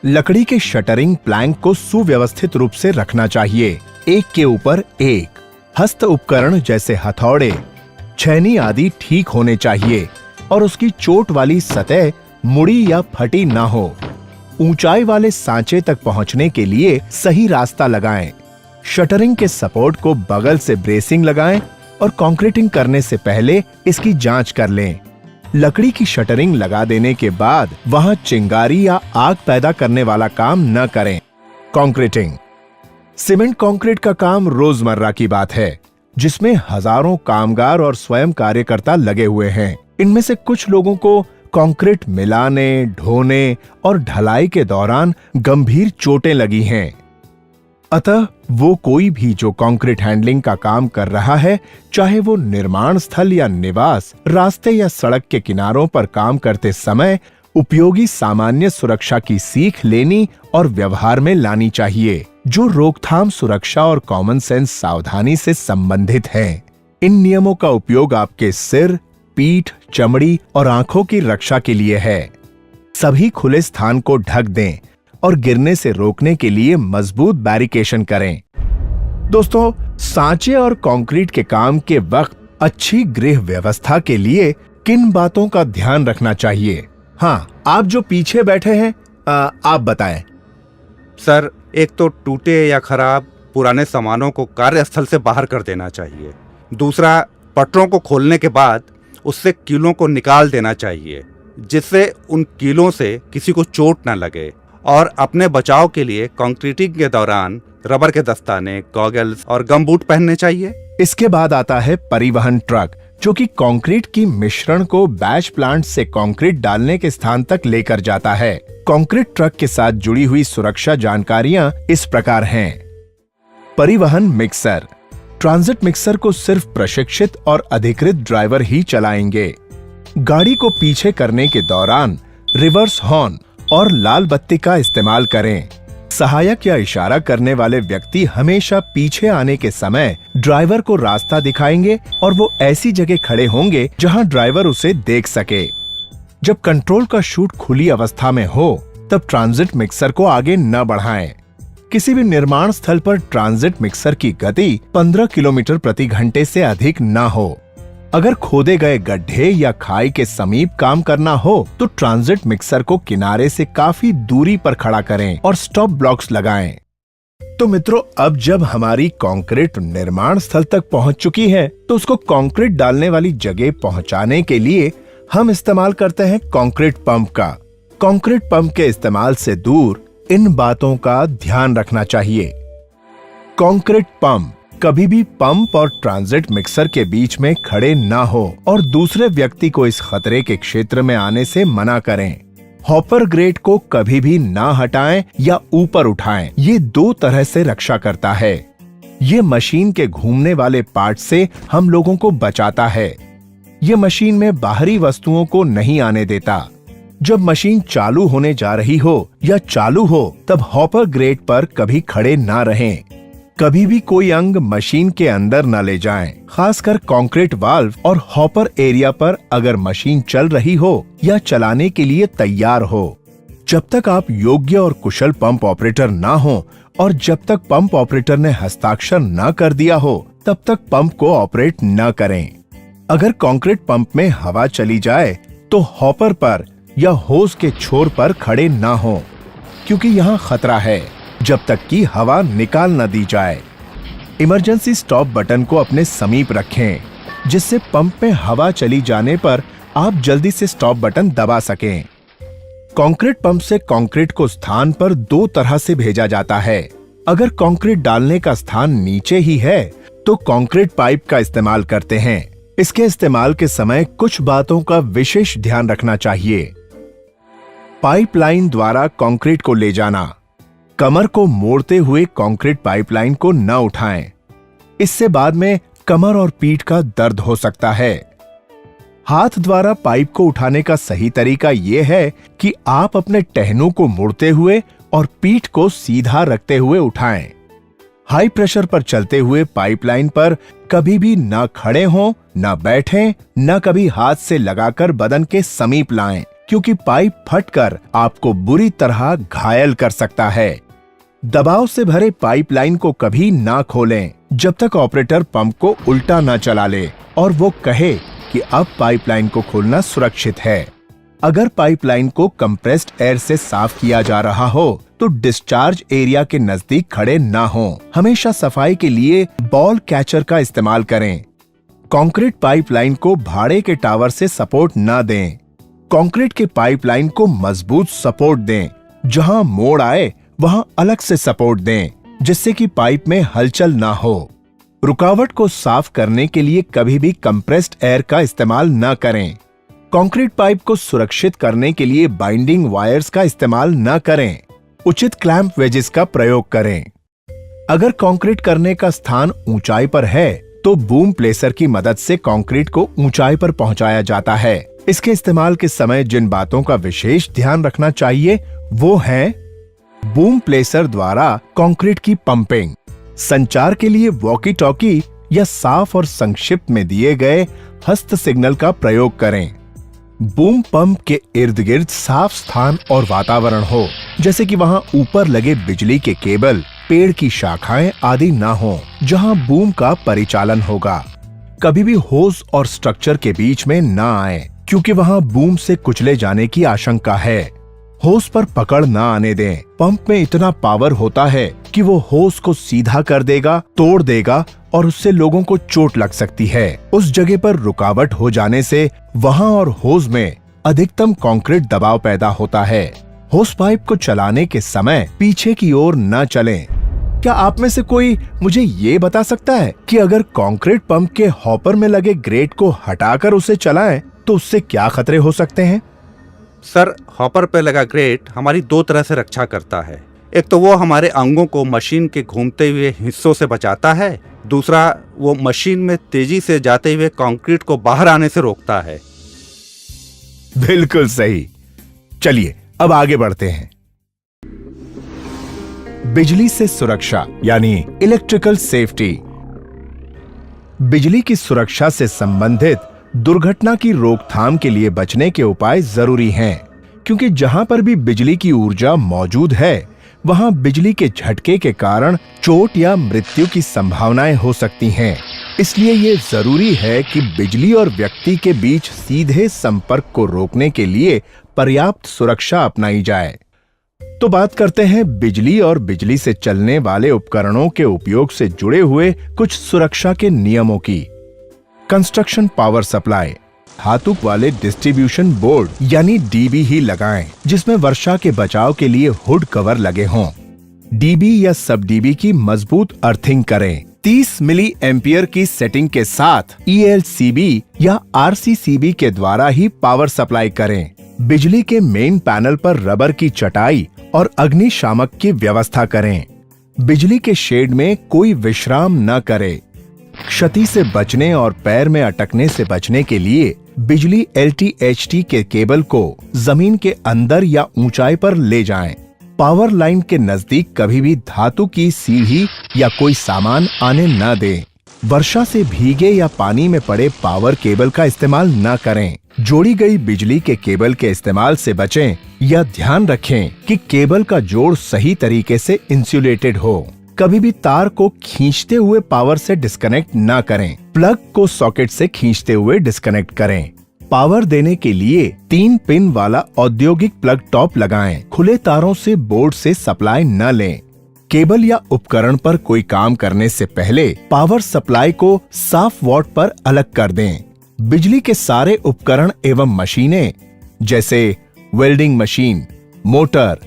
लकड़ी के शटरिंग प्लैंक को सुव्यवस्थित रूप से रखना चाहिए, एक के ऊपर एक। हस्त उपकरण जैसे हथौड़े, छैनी आदि ठीक होने चाहिए और उसकी चोट वाली सतह मुड़ी या फटी ना हो। ऊंचाई वाले सांचे तक पहुंचने के लिए सही रास्ता लगाएं। शटरिंग के सपोर्ट को बगल से ब्रेसिंग लगाएं और कंक्रीटिंग करने से पहले इसकी जांच कर लें। लकड़ी की शटरिंग लगा देने के बाद वहां चिंगारी या आग पैदा करने वाला काम न करें। कंक्रीटिंग। सीमेंट कंक्रीट का काम रोजमर्रा की बात है, जिसमें हजारों कामगार और स्वयं कार्यकर्ता लगे हुए हैं। इनमें से कुछ लोगों को कंक्रीट मिलाने, ढोने और ढलाई के दौरान गंभीर चोटें लगी हैं। अतः वो कोई भी जो कंक्रीट हैंडलिंग का काम कर रहा है, चाहे वो निर्माण स्थल या निवास, रास्ते या सड़क के किनारों पर काम करते समय उपयोगी सामान्य सुरक्षा की सीख लेनी और व्यवहार में लानी चाहिए, जो रोकथाम, सुरक्षा और कॉमन सेंस सावधानी से संबंधित है। इन नियमों का उपयोग आपके सिर, पीठ, चमड़ी और आंखों की रक्षा के लिए है। सभी खुले स्थान को ढक दें और गिरने से रोकने के लिए मजबूत बैरिकेशन करें। दोस्तों, सांचे और कंक्रीट के काम के वक्त अच्छी गृह व्यवस्था के लिए किन बातों का ध्यान रखना चाहिए? हाँ, आप जो पीछे बैठे हैं, आप बताएं। सर, एक तो टूटे या खराब पुराने सामानों को कार्यस्थल से बाहर कर देना चाहिए। दूसरा, पटरों को खोलने के बाद उससे कीलों को निकाल देना चाहिए, जिससे उन कीलों से किसी को चोट न लगे। और अपने बचाव के लिए कंक्रीटिंग के दौरान रबर के दस्ताने, गॉगल्स और गमबूट पहनने चाहिए। इसके बाद आता है परिवहन ट्रक, जो कि कंक्रीट की मिश्रण को बैच प्लांट से कंक्रीट डालने के स्थान तक लेकर जाता है। कंक्रीट ट्रक के साथ जुड़ी हुई सुरक्षा जानकारियां इस प्रकार हैं। परिवहन मिक्सर। ट्रांजिट मिक्सर को सिर्फ प्रशिक्षित और अधिकृत ड्राइवर ही चलाएंगे। गाड़ी को पीछे करने के दौरान रिवर्स हॉर्न और लाल बत्ती का इस्तेमाल करें। सहायक या इशारा करने वाले व्यक्ति हमेशा पीछे आने के समय ड्राइवर को रास्ता दिखाएंगे और वो ऐसी जगह खड़े होंगे जहां ड्राइवर उसे देख सके। जब कंट्रोल का शूट खुली अवस्था में हो, तब ट्रांजिट मिक्सर को आगे न बढ़ाएं। किसी भी निर्माण स्थल पर ट्रांजिट मिक्सर की गति 15 किलोमीटर प्रति घंटे से अधिक न हो। अगर खोदे गए गड्ढे या खाई के समीप काम करना हो तो ट्रांजिट मिक्सर को किनारे से काफी दूरी पर खड़ा करें और स्टॉप ब्लॉक्स लगाएं। तो मित्रों, अब जब हमारी कंक्रीट निर्माण स्थल तक पहुंच चुकी है, तो उसको कंक्रीट डालने वाली जगह पहुंचाने के लिए हम इस्तेमाल करते हैं कंक्रीट पंप का। कंक्रीट पंप के इस्तेमाल से दूर इन बातों का ध्यान रखना चाहिए। कंक्रीट पंप कभी भी पंप और ट्रांजिट मिक्सर के बीच में खड़े ना हो और दूसरे व्यक्ति को इस खतरे के क्षेत्र में आने से मना करें। हॉपर ग्रेट को कभी भी ना हटाएं या ऊपर उठाएं। ये 2 तरह से रक्षा करता है। ये मशीन के घूमने वाले पार्ट से हम लोगों को बचाता है। ये मशीन में बाहरी वस्तुओं को नहीं आने देता। जब मशीन चालू होने जा रही हो या चालू हो, तब हॉपर ग्रेट पर कभी खड़े ना रहें। कभी भी कोई अंग मशीन के अंदर न ले जाएं, खासकर कंक्रीट वाल्व और हॉपर एरिया पर अगर मशीन चल रही हो या चलाने के लिए तैयार हो। जब तक आप योग्य और कुशल पंप ऑपरेटर ना हो और जब तक पंप ऑपरेटर ने हस्ताक्षर न कर दिया हो, तब तक पंप को ऑपरेट न करें। अगर कंक्रीट पंप में हवा चली जाए तो हॉपर पर या होज के छोर पर खड़े ना हो। क्योंकि यहाँ खतरा है जब तक कि हवा निकाल न दी जाए। इमरजेंसी स्टॉप बटन को अपने समीप रखें, जिससे पंप में हवा चली जाने पर आप जल्दी से स्टॉप बटन दबा सकें। कंक्रीट पंप से कंक्रीट को स्थान पर दो तरह से भेजा जाता है। अगर कंक्रीट डालने का स्थान नीचे ही है तो कंक्रीट पाइप का इस्तेमाल करते हैं। इसके इस्तेमाल के समय कुछ बातों का विशेष ध्यान रखना चाहिए। पाइपलाइन द्वारा कंक्रीट को ले जाना। कमर को मोड़ते हुए कंक्रीट पाइपलाइन को न उठाएं। इससे बाद में कमर और पीठ का दर्द हो सकता है। हाथ द्वारा पाइप को उठाने का सही तरीका यह है कि आप अपने टहनों को मुड़ते हुए और पीठ को सीधा रखते हुए उठाएं। हाई प्रेशर पर चलते हुए पाइपलाइन पर कभी भी न खड़े हों, न बैठें, न कभी हाथ से लगाकर बदन के समीप लाएं, क्योंकि पाइप फटकर आपको बुरी तरह घायल कर सकता है। दबाव से भरे पाइपलाइन को कभी ना खोलें जब तक ऑपरेटर पंप को उल्टा न चला ले और वो कहे कि अब पाइपलाइन को खोलना सुरक्षित है। अगर पाइपलाइन को कंप्रेस्ड एयर से साफ किया जा रहा हो तो डिस्चार्ज एरिया के नजदीक खड़े ना हों। हमेशा सफाई के लिए बॉल कैचर का इस्तेमाल करें। कंक्रीट पाइपलाइन को भाड़े के टावर से सपोर्ट ना दें। कंक्रीट के पाइपलाइन को मजबूत सपोर्ट दें। जहां मोड़ आए वहां अलग से सपोर्ट दें, जिससे कि पाइप में हलचल ना हो। रुकावट को साफ करने के लिए कभी भी कंप्रेस्ड एयर का इस्तेमाल न करें। कंक्रीट पाइप को सुरक्षित करने के लिए बाइंडिंग वायर्स का इस्तेमाल न करें। उचित क्लैंप वेजेस का प्रयोग करें। अगर कंक्रीट करने का स्थान ऊंचाई पर है तो बूम प्लेसर की मदद से कंक्रीट को ऊंचाई पर पहुंचाया जाता है। इसके इस्तेमाल के समय जिन बातों का विशेष ध्यान रखना चाहिए वो है बूम प्लेसर द्वारा कंक्रीट की पंपिंग, संचार के लिए वॉकी टॉकी या साफ और संक्षिप्त में दिए गए हस्त सिग्नल का प्रयोग करें। बूम पंप के इर्द गिर्द साफ स्थान और वातावरण हो, जैसे कि वहां ऊपर लगे बिजली के केबल, पेड़ की शाखाएं आदि ना हो जहां बूम का परिचालन होगा। कभी भी होज और स्ट्रक्चर के बीच में ना आए, क्योंकि वहां बूम से कुचले जाने की आशंका है। होस पर पकड़ ना आने दें। पंप में इतना पावर होता है कि वो होस को सीधा कर देगा, तोड़ देगा और उससे लोगों को चोट लग सकती है। उस जगह पर रुकावट हो जाने से वहां और होस में अधिकतम कंक्रीट दबाव पैदा होता है। होस पाइप को चलाने के समय पीछे की ओर न चलें। क्या आप में से कोई मुझे ये बता सकता है कि अगर कंक्रीट पंप के हॉपर में लगे ग्रेट को हटाकर उसे चलाएं तो उससे क्या खतरे हो सकते हैं? सर, हॉपर पे लगा ग्रेट हमारी दो तरह से रक्षा करता है। एक तो वो हमारे अंगों को मशीन के घूमते हुए हिस्सों से बचाता है, दूसरा वो मशीन में तेजी से जाते हुए कंक्रीट को बाहर आने से रोकता है। बिल्कुल सही। चलिए अब आगे बढ़ते हैं। बिजली से सुरक्षा यानी इलेक्ट्रिकल सेफ्टी। बिजली की सुरक्षा से संबंधित दुर्घटना की रोकथाम के लिए बचने के उपाय जरूरी हैं, क्योंकि जहां पर भी बिजली की ऊर्जा मौजूद है वहां बिजली के झटके के कारण चोट या मृत्यु की संभावनाएं हो सकती हैं। इसलिए ये जरूरी है कि बिजली और व्यक्ति के बीच सीधे संपर्क को रोकने के लिए पर्याप्त सुरक्षा अपनाई जाए। तो बात करते हैं बिजली और बिजली से चलने वाले उपकरणों के उपयोग से जुड़े हुए कुछ सुरक्षा के नियमों की। Construction power supply. धातु वाले डिस्ट्रीब्यूशन बोर्ड यानी डीबी ही लगाएं, जिसमें वर्षा के बचाव के लिए हुड कवर लगे हों। डीबी या सब डीबी की मजबूत अर्थिंग करें। 30 मिली एम्पियर की सेटिंग के साथ ELCB या RCCB के द्वारा ही पावर सप्लाई करें। बिजली के मेन पैनल पर रबर की चटाई और अग्निशामक की व्यवस्था करें। बिजली के शेड में कोई विश्राम न करे। क्षति से बचने और पैर में अटकने से बचने के लिए बिजली LT-HT के केबल को जमीन के अंदर या ऊंचाई पर ले जाएं। पावर लाइन के नजदीक कभी भी धातु की सीढ़ी या कोई सामान आने न दें। वर्षा से भीगे या पानी में पड़े पावर केबल का इस्तेमाल न करें। जोड़ी गई बिजली के केबल के इस्तेमाल से बचें या ध्यान रखें कि केबल का जोड़ सही तरीके से इंसुलेटेड हो। कभी भी तार को खींचते हुए पावर से डिस्कनेक्ट ना करें। प्लग को सॉकेट से खींचते हुए डिस्कनेक्ट करें। पावर देने के लिए 3 पिन वाला औद्योगिक प्लग टॉप लगाएं। खुले तारों से बोर्ड से सप्लाई न लें। केबल या उपकरण पर कोई काम करने से पहले पावर सप्लाई को साफ वाट पर अलग कर दें। बिजली के सारे उपकरण एवं मशीनें जैसे welding machine, motor,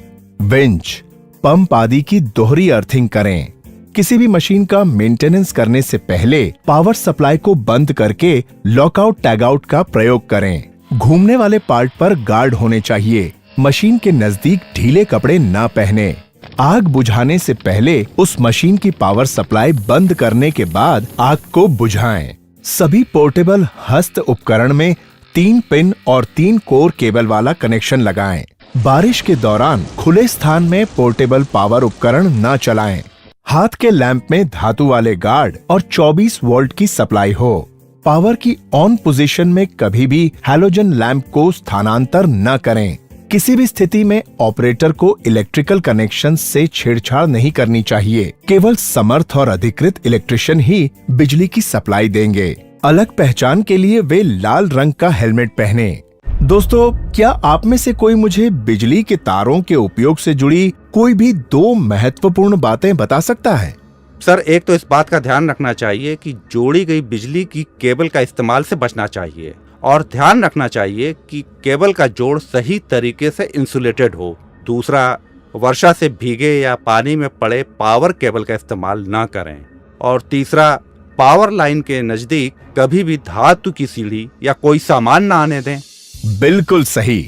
winch, pump आदि की दोहरी अर्थिंग करें। किसी भी मशीन का मेंटेनेंस करने से पहले पावर सप्लाई को बंद करके लॉकआउट टैगआउट का प्रयोग करें। घूमने वाले पार्ट पर गार्ड होने चाहिए। मशीन के नजदीक ढीले कपड़े ना पहने। आग बुझाने से पहले उस मशीन की पावर सप्लाई बंद करने के बाद आग को बुझाएं। सभी पोर्टेबल हस्त उपकरण में 3 पिन और 3 कोर केबल वाला कनेक्शन लगाएं। बारिश के दौरान खुले स्थान में पोर्टेबल पावर उपकरण न चलाएं। हाथ के लैंप में धातु वाले गार्ड और 24 वोल्ट की सप्लाई हो। पावर की ऑन पोजीशन में कभी भी हैलोजन लैंप को स्थानांतर न करें। किसी भी स्थिति में ऑपरेटर को इलेक्ट्रिकल कनेक्शन से छेड़छाड़ नहीं करनी चाहिए। केवल समर्थ और अधिकृत इलेक्ट्रिशियन ही बिजली की सप्लाई देंगे। अलग पहचान के लिए वे लाल रंग का हेलमेट पहने। दोस्तों, क्या आप में से कोई मुझे बिजली के तारों के उपयोग से जुड़ी कोई भी 2 महत्वपूर्ण बातें बता सकता है? सर, एक तो इस बात का ध्यान रखना चाहिए कि जोड़ी गई बिजली की केबल का इस्तेमाल से बचना चाहिए और ध्यान रखना चाहिए कि केबल का जोड़ सही तरीके से इंसुलेटेड हो। दूसरा, वर्षा से भीगे या पानी में पड़े पावर केबल का इस्तेमाल ना करें। और तीसरा, पावर लाइन के नजदीक कभी भी धातु की सीढ़ी या कोई सामान ना आने दें। बिल्कुल सही।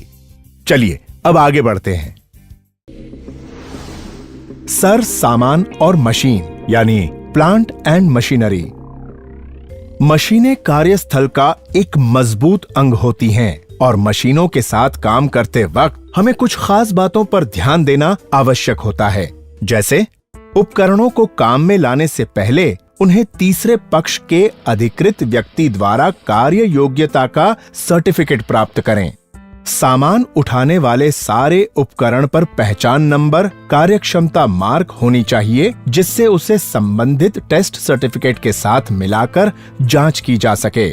चलिए अब आगे बढ़ते हैं। सर, सामान और मशीन यानी प्लांट एंड मशीनरी। मशीनें कार्यस्थल का एक मजबूत अंग होती हैं और मशीनों के साथ काम करते वक्त हमें कुछ खास बातों पर ध्यान देना आवश्यक होता है। जैसे उपकरणों को काम में लाने से पहले उन्हें तीसरे पक्ष के अधिकृत व्यक्ति द्वारा कार्य योग्यता का सर्टिफिकेट प्राप्त करें। सामान उठाने वाले सारे उपकरण पर पहचान नंबर, कार्यक्षमता मार्क होनी चाहिए, जिससे उसे संबंधित टेस्ट सर्टिफिकेट के साथ मिलाकर जांच की जा सके।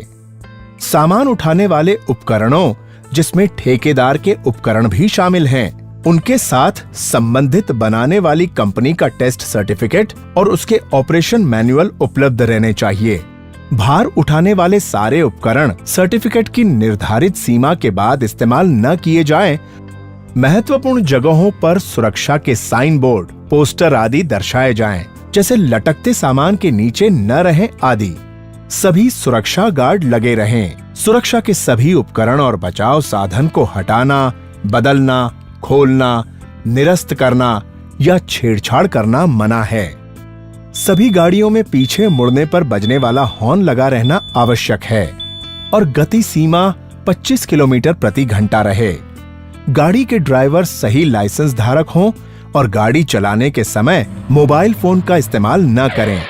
सामान उठाने वाले उपकरणों, जिसमें ठेकेदार के उपकरण भी शामिल हैं, उनके साथ संबंधित बनाने वाली कंपनी का टेस्ट सर्टिफिकेट और उसके ऑपरेशन मैनुअल उपलब्ध रहने चाहिए। भार उठाने वाले सारे उपकरण सर्टिफिकेट की निर्धारित सीमा के बाद इस्तेमाल न किए जाएं। महत्वपूर्ण जगहों पर सुरक्षा के साइन बोर्ड, पोस्टर आदि दर्शाए जाएं, जैसे लटकते सामान के नीचे न रहें आदि। सभी सुरक्षा गार्ड लगे रहें। सुरक्षा के सभी उपकरण और बचाव साधन को हटाना, बदलना, खोलना, निरस्त करना या छेड़छाड़ करना मना है। सभी गाड़ियों में पीछे मुड़ने पर बजने वाला हॉर्न लगा रहना आवश्यक है और गति सीमा 25 किलोमीटर प्रति घंटा रहे। गाड़ी के ड्राइवर सही लाइसेंस धारक हों और गाड़ी चलाने के समय मोबाइल फोन का इस्तेमाल न करें।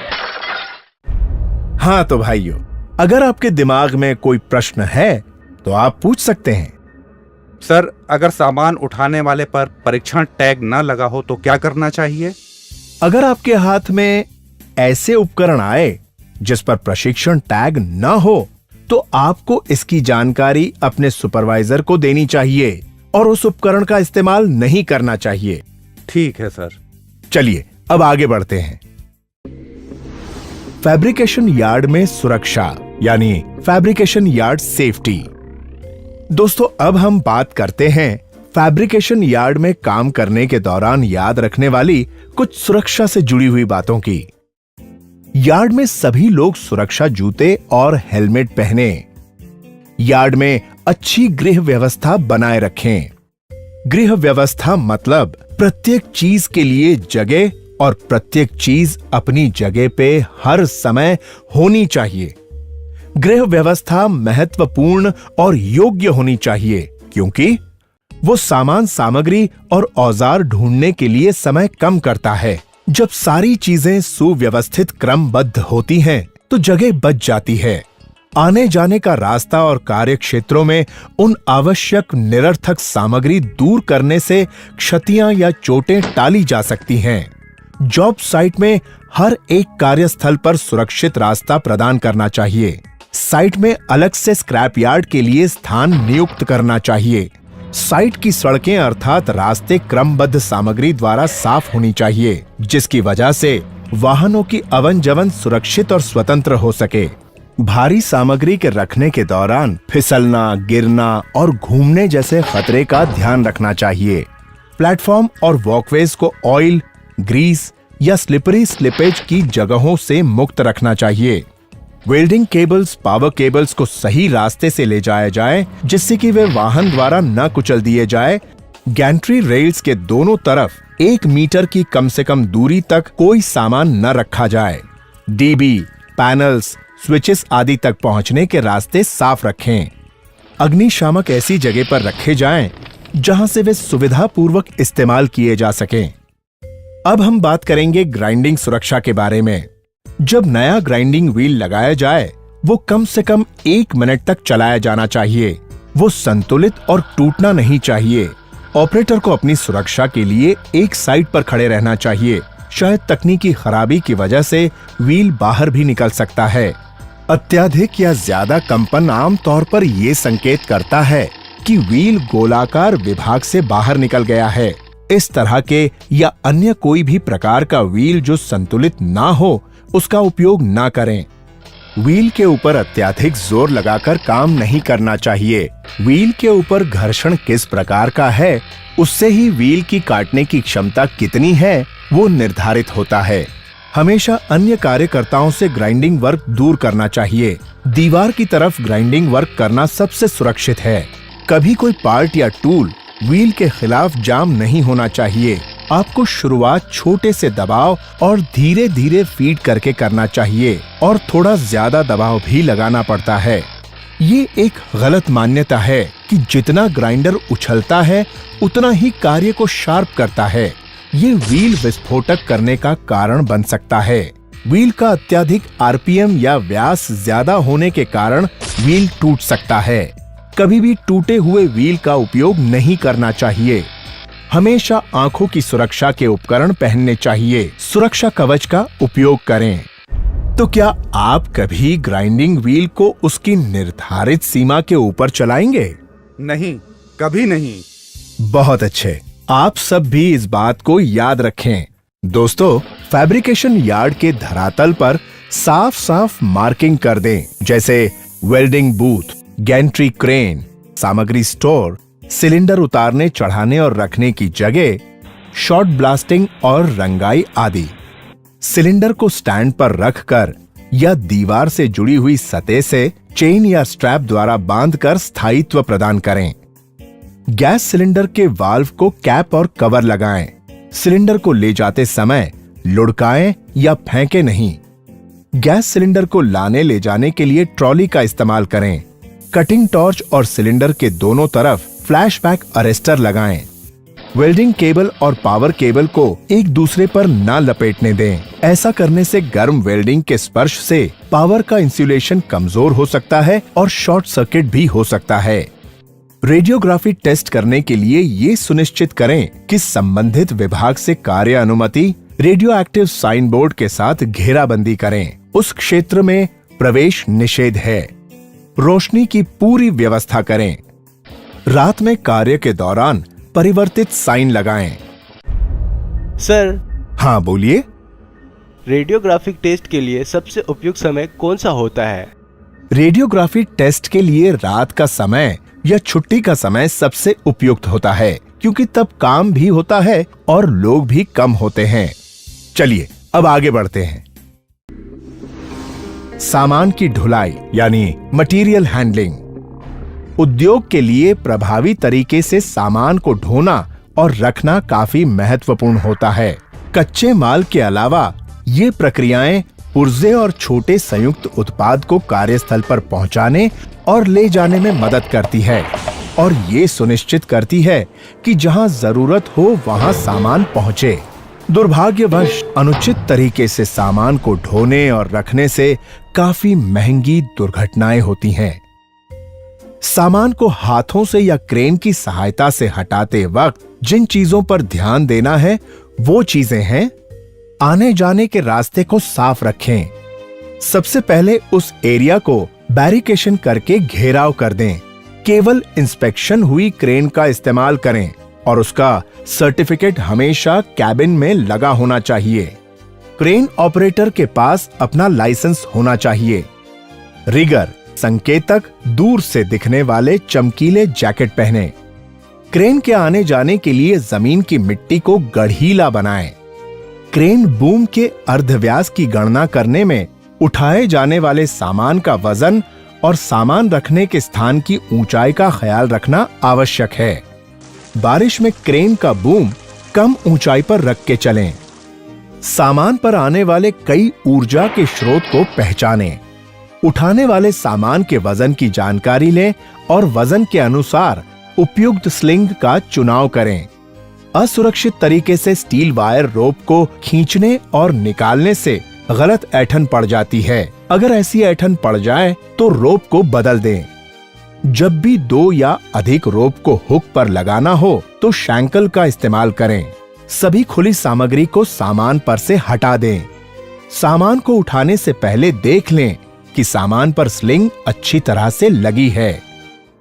हाँ तो भाइयों, अगर आपके दिमाग में कोई प्रश्न है तो आप पूछ सकते हैं। सर, अगर सामान उठाने वाले पर परीक्षण टैग न लगा हो तो क्या करना चाहिए? अगर आपके हाथ में ऐसे उपकरण आए जिस पर प्रशिक्षण टैग न हो तो आपको इसकी जानकारी अपने सुपरवाइजर को देनी चाहिए और उस उपकरण का इस्तेमाल नहीं करना चाहिए। ठीक है सर। चलिए अब आगे बढ़ते हैं। फैब्रिकेशन यार्ड में सुरक्षा यानी फैब्रिकेशन यार्ड सेफ्टी। दोस्तों, अब हम बात करते हैं फैब्रिकेशन यार्ड में काम करने के दौरान याद रखने वाली कुछ सुरक्षा से जुड़ी हुई बातों की। यार्ड में सभी लोग सुरक्षा जूते और हेलमेट पहने। यार्ड में अच्छी गृह व्यवस्था बनाए रखें। गृह व्यवस्था मतलब प्रत्येक चीज के लिए जगह और प्रत्येक चीज अपनी जगह पे हर समय होनी चाहिए। गृह व्यवस्था महत्वपूर्ण और योग्य होनी चाहिए क्योंकि वो सामान, सामग्री और औजार ढूंढने के लिए समय कम करता है। जब सारी चीजें सुव्यवस्थित क्रमबद्ध होती हैं, तो जगह बच जाती है। आने जाने का रास्ता और कार्य क्षेत्रों में उन आवश्यक निरर्थक सामग्री दूर करने से क्षतियां या चोटें टाली जा सकती हैं। जॉब साइट में हर एक कार्यस्थल पर सुरक्षित रास्ता प्रदान करना चाहिए। साइट में अलग से स्क्रैप यार्ड के लिए स्थान नियुक्त करना चाहिए। साइट की सड़कें अर्थात रास्ते क्रमबद्ध सामग्री द्वारा साफ होनी चाहिए, जिसकी वजह से वाहनों की आवन जावन सुरक्षित और स्वतंत्र हो सके। भारी सामग्री के रखने के दौरान फिसलना, गिरना और घूमने जैसे खतरे का ध्यान रखना चाहिए। प्लेटफॉर्म और वॉकवेज को ऑयल, ग्रीस या स्लिपरी स्लिपेज की जगहों से मुक्त रखना चाहिए। वेल्डिंग केबल्स, पावर केबल्स को सही रास्ते से ले जाया जाए, जिससे कि वे वाहन द्वारा न कुचल दिए जाए। गैंट्री रेल्स के दोनों तरफ 1 मीटर की कम से कम दूरी तक कोई सामान न रखा जाए। डीबी, पैनल्स, स्विचेस आदि तक पहुंचने के रास्ते साफ रखें। अग्निशामक ऐसी जगह पर रखे जाएं, जहां से वे सुविधापूर्वक इस्तेमाल किए जा सकें। अब हम बात करेंगे ग्राइंडिंग सुरक्षा के बारे में। जब नया ग्राइंडिंग व्हील लगाया जाए, वो कम से कम 1 मिनट तक चलाया जाना चाहिए। वो संतुलित और टूटना नहीं चाहिए। ऑपरेटर को अपनी सुरक्षा के लिए एक साइड पर खड़े रहना चाहिए। शायद तकनीकी खराबी की वजह से व्हील बाहर भी निकल सकता है। अत्यधिक या ज्यादा कंपन आमतौर पर यह संकेत करता है कि व्हील गोलाकार विभाग से बाहर निकल गया है। इस तरह के या अन्य कोई भी प्रकार का व्हील जो संतुलित ना हो, उसका उपयोग ना करें। व्हील के ऊपर अत्यधिक जोर लगाकर काम नहीं करना चाहिए। व्हील के ऊपर घर्षण किस प्रकार का है, उससे ही व्हील की काटने की क्षमता कितनी है, वो निर्धारित होता है। हमेशा अन्य कार्यकर्ताओं से ग्राइंडिंग वर्क दूर करना चाहिए। दीवार की तरफ ग्राइंडिंग वर्क करना सबसे सुरक्षित है। कभी कोई पार्ट या टूल व्हील के खिलाफ जाम नहीं होना चाहिए। आपको शुरुआत छोटे से दबाव और धीरे धीरे फीड करके करना चाहिए और थोड़ा ज्यादा दबाव भी लगाना पड़ता है। ये एक गलत मान्यता है कि जितना ग्राइंडर उछलता है उतना ही कार्य को शार्प करता है। ये व्हील विस्फोटक करने का कारण बन सकता है। व्हील का अत्यधिक आरपीएम या व्यास ज्यादा होने के कारण व्हील टूट सकता है। कभी भी टूटे हुए व्हील का उपयोग नहीं करना चाहिए। हमेशा आंखों की सुरक्षा के उपकरण पहनने चाहिए। सुरक्षा कवच का उपयोग करें। तो क्या आप कभी ग्राइंडिंग व्हील को उसकी निर्धारित सीमा के ऊपर चलाएंगे? नहीं, कभी नहीं। बहुत अच्छे। आप सब भी इस बात को याद रखें। दोस्तों, फैब्रिकेशन यार्ड के धरातल पर साफ साफ मार्किंग कर दें, जैसे वेल्डिंग बूथ, गैंट्री क्रेन, सामग्री स्टोर, सिलेंडर उतारने, चढ़ाने और रखने की जगह, शॉर्ट ब्लास्टिंग और रंगाई आदि। सिलेंडर को स्टैंड पर रखकर या दीवार से जुड़ी हुई सतह से चेन या स्ट्रैप द्वारा बांधकर स्थायित्व प्रदान करें। गैस सिलेंडर के वाल्व को कैप और कवर लगाएं। सिलेंडर को ले जाते समय लुढ़काएं या फेंके नहीं। गैस सिलेंडर को लाने ले जाने के लिए ट्रॉली का इस्तेमाल करें। कटिंग टॉर्च और सिलेंडर के दोनों तरफ फ्लैशबैक अरेस्टर लगाएं। वेल्डिंग केबल और पावर केबल को एक दूसरे पर ना लपेटने दें। ऐसा करने से गर्म वेल्डिंग के स्पर्श से पावर का इंसुलेशन कमजोर हो सकता है और शॉर्ट सर्किट भी हो सकता है। रेडियोग्राफी टेस्ट करने के लिए ये सुनिश्चित करें कि संबंधित विभाग से कार्य अनुमति रेडियो एक्टिव साइन बोर्ड के साथ घेराबंदी करें। उस क्षेत्र में प्रवेश निषेध है। रोशनी की पूरी व्यवस्था करें। रात में कार्य के दौरान परिवर्तित साइन लगाएं। सर, हाँ बोलिए। रेडियोग्राफिक टेस्ट के लिए सबसे उपयुक्त समय कौन सा होता है? रेडियोग्राफी टेस्ट के लिए रात का समय या छुट्टी का समय सबसे उपयुक्त होता है, क्योंकि तब काम भी होता है और लोग भी कम होते हैं। चलिए अब आगे बढ़ते हैं। सामान की ढुलाई यानी मटेरियल हैंडलिंग। उद्योग के लिए प्रभावी तरीके से सामान को ढोना और रखना काफी महत्वपूर्ण होता है। कच्चे माल के अलावा ये प्रक्रियाएं पुर्जे और छोटे संयुक्त उत्पाद को कार्यस्थल पर पहुंचाने और ले जाने में मदद करती है और ये सुनिश्चित करती है कि जहां जरूरत हो वहां सामान पहुंचे। दुर्भाग्यवश अनुचित तरीके से सामान को ढोने और रखने से काफी महंगी दुर्घटनाएं होती हैं। सामान को हाथों से या क्रेन की सहायता से हटाते वक्त जिन चीजों पर ध्यान देना है वो चीजें हैं: आने जाने के रास्ते को साफ रखें। सबसे पहले उस एरिया को बैरिकेशन करके घेराव कर दें। केवल इंस्पेक्शन हुई क्रेन का इस्तेमाल करें और उसका सर्टिफिकेट हमेशा कैबिन में लगा होना चाहिए। क्रेन ऑपरेटर के पास अपना लाइसेंस होना चाहिए। रिगर संकेतक दूर से दिखने वाले चमकीले जैकेट पहने। क्रेन के आने जाने के लिए जमीन की मिट्टी को गढ़ीला बनाएं। क्रेन बूम के अर्धव्यास की गणना करने में उठाए जाने वाले सामान का वजन और सामान रखने के स्थान की ऊंचाई का ख्याल रखना आवश्यक है। बारिश में क्रेन का बूम कम ऊंचाई पर रख के चलें। सामान पर आने वाले कई ऊर्जा के स्रोत को पहचानें। उठाने वाले सामान के वजन की जानकारी लें और वजन के अनुसार उपयुक्त स्लिंग का चुनाव करें। असुरक्षित तरीके से स्टील वायर रोप को खींचने और निकालने से गलत ऐंठन पड़ जाती है। अगर ऐसी ऐंठन पड़ जाए तो रोप को बदल दें। जब भी 2 या अधिक रोप को हुक पर लगाना हो तो शैंकल का इस्तेमाल करें। सभी खुली सामग्री को सामान पर से हटा दें। सामान को उठाने से पहले देख लें कि सामान पर स्लिंग अच्छी तरह से लगी है।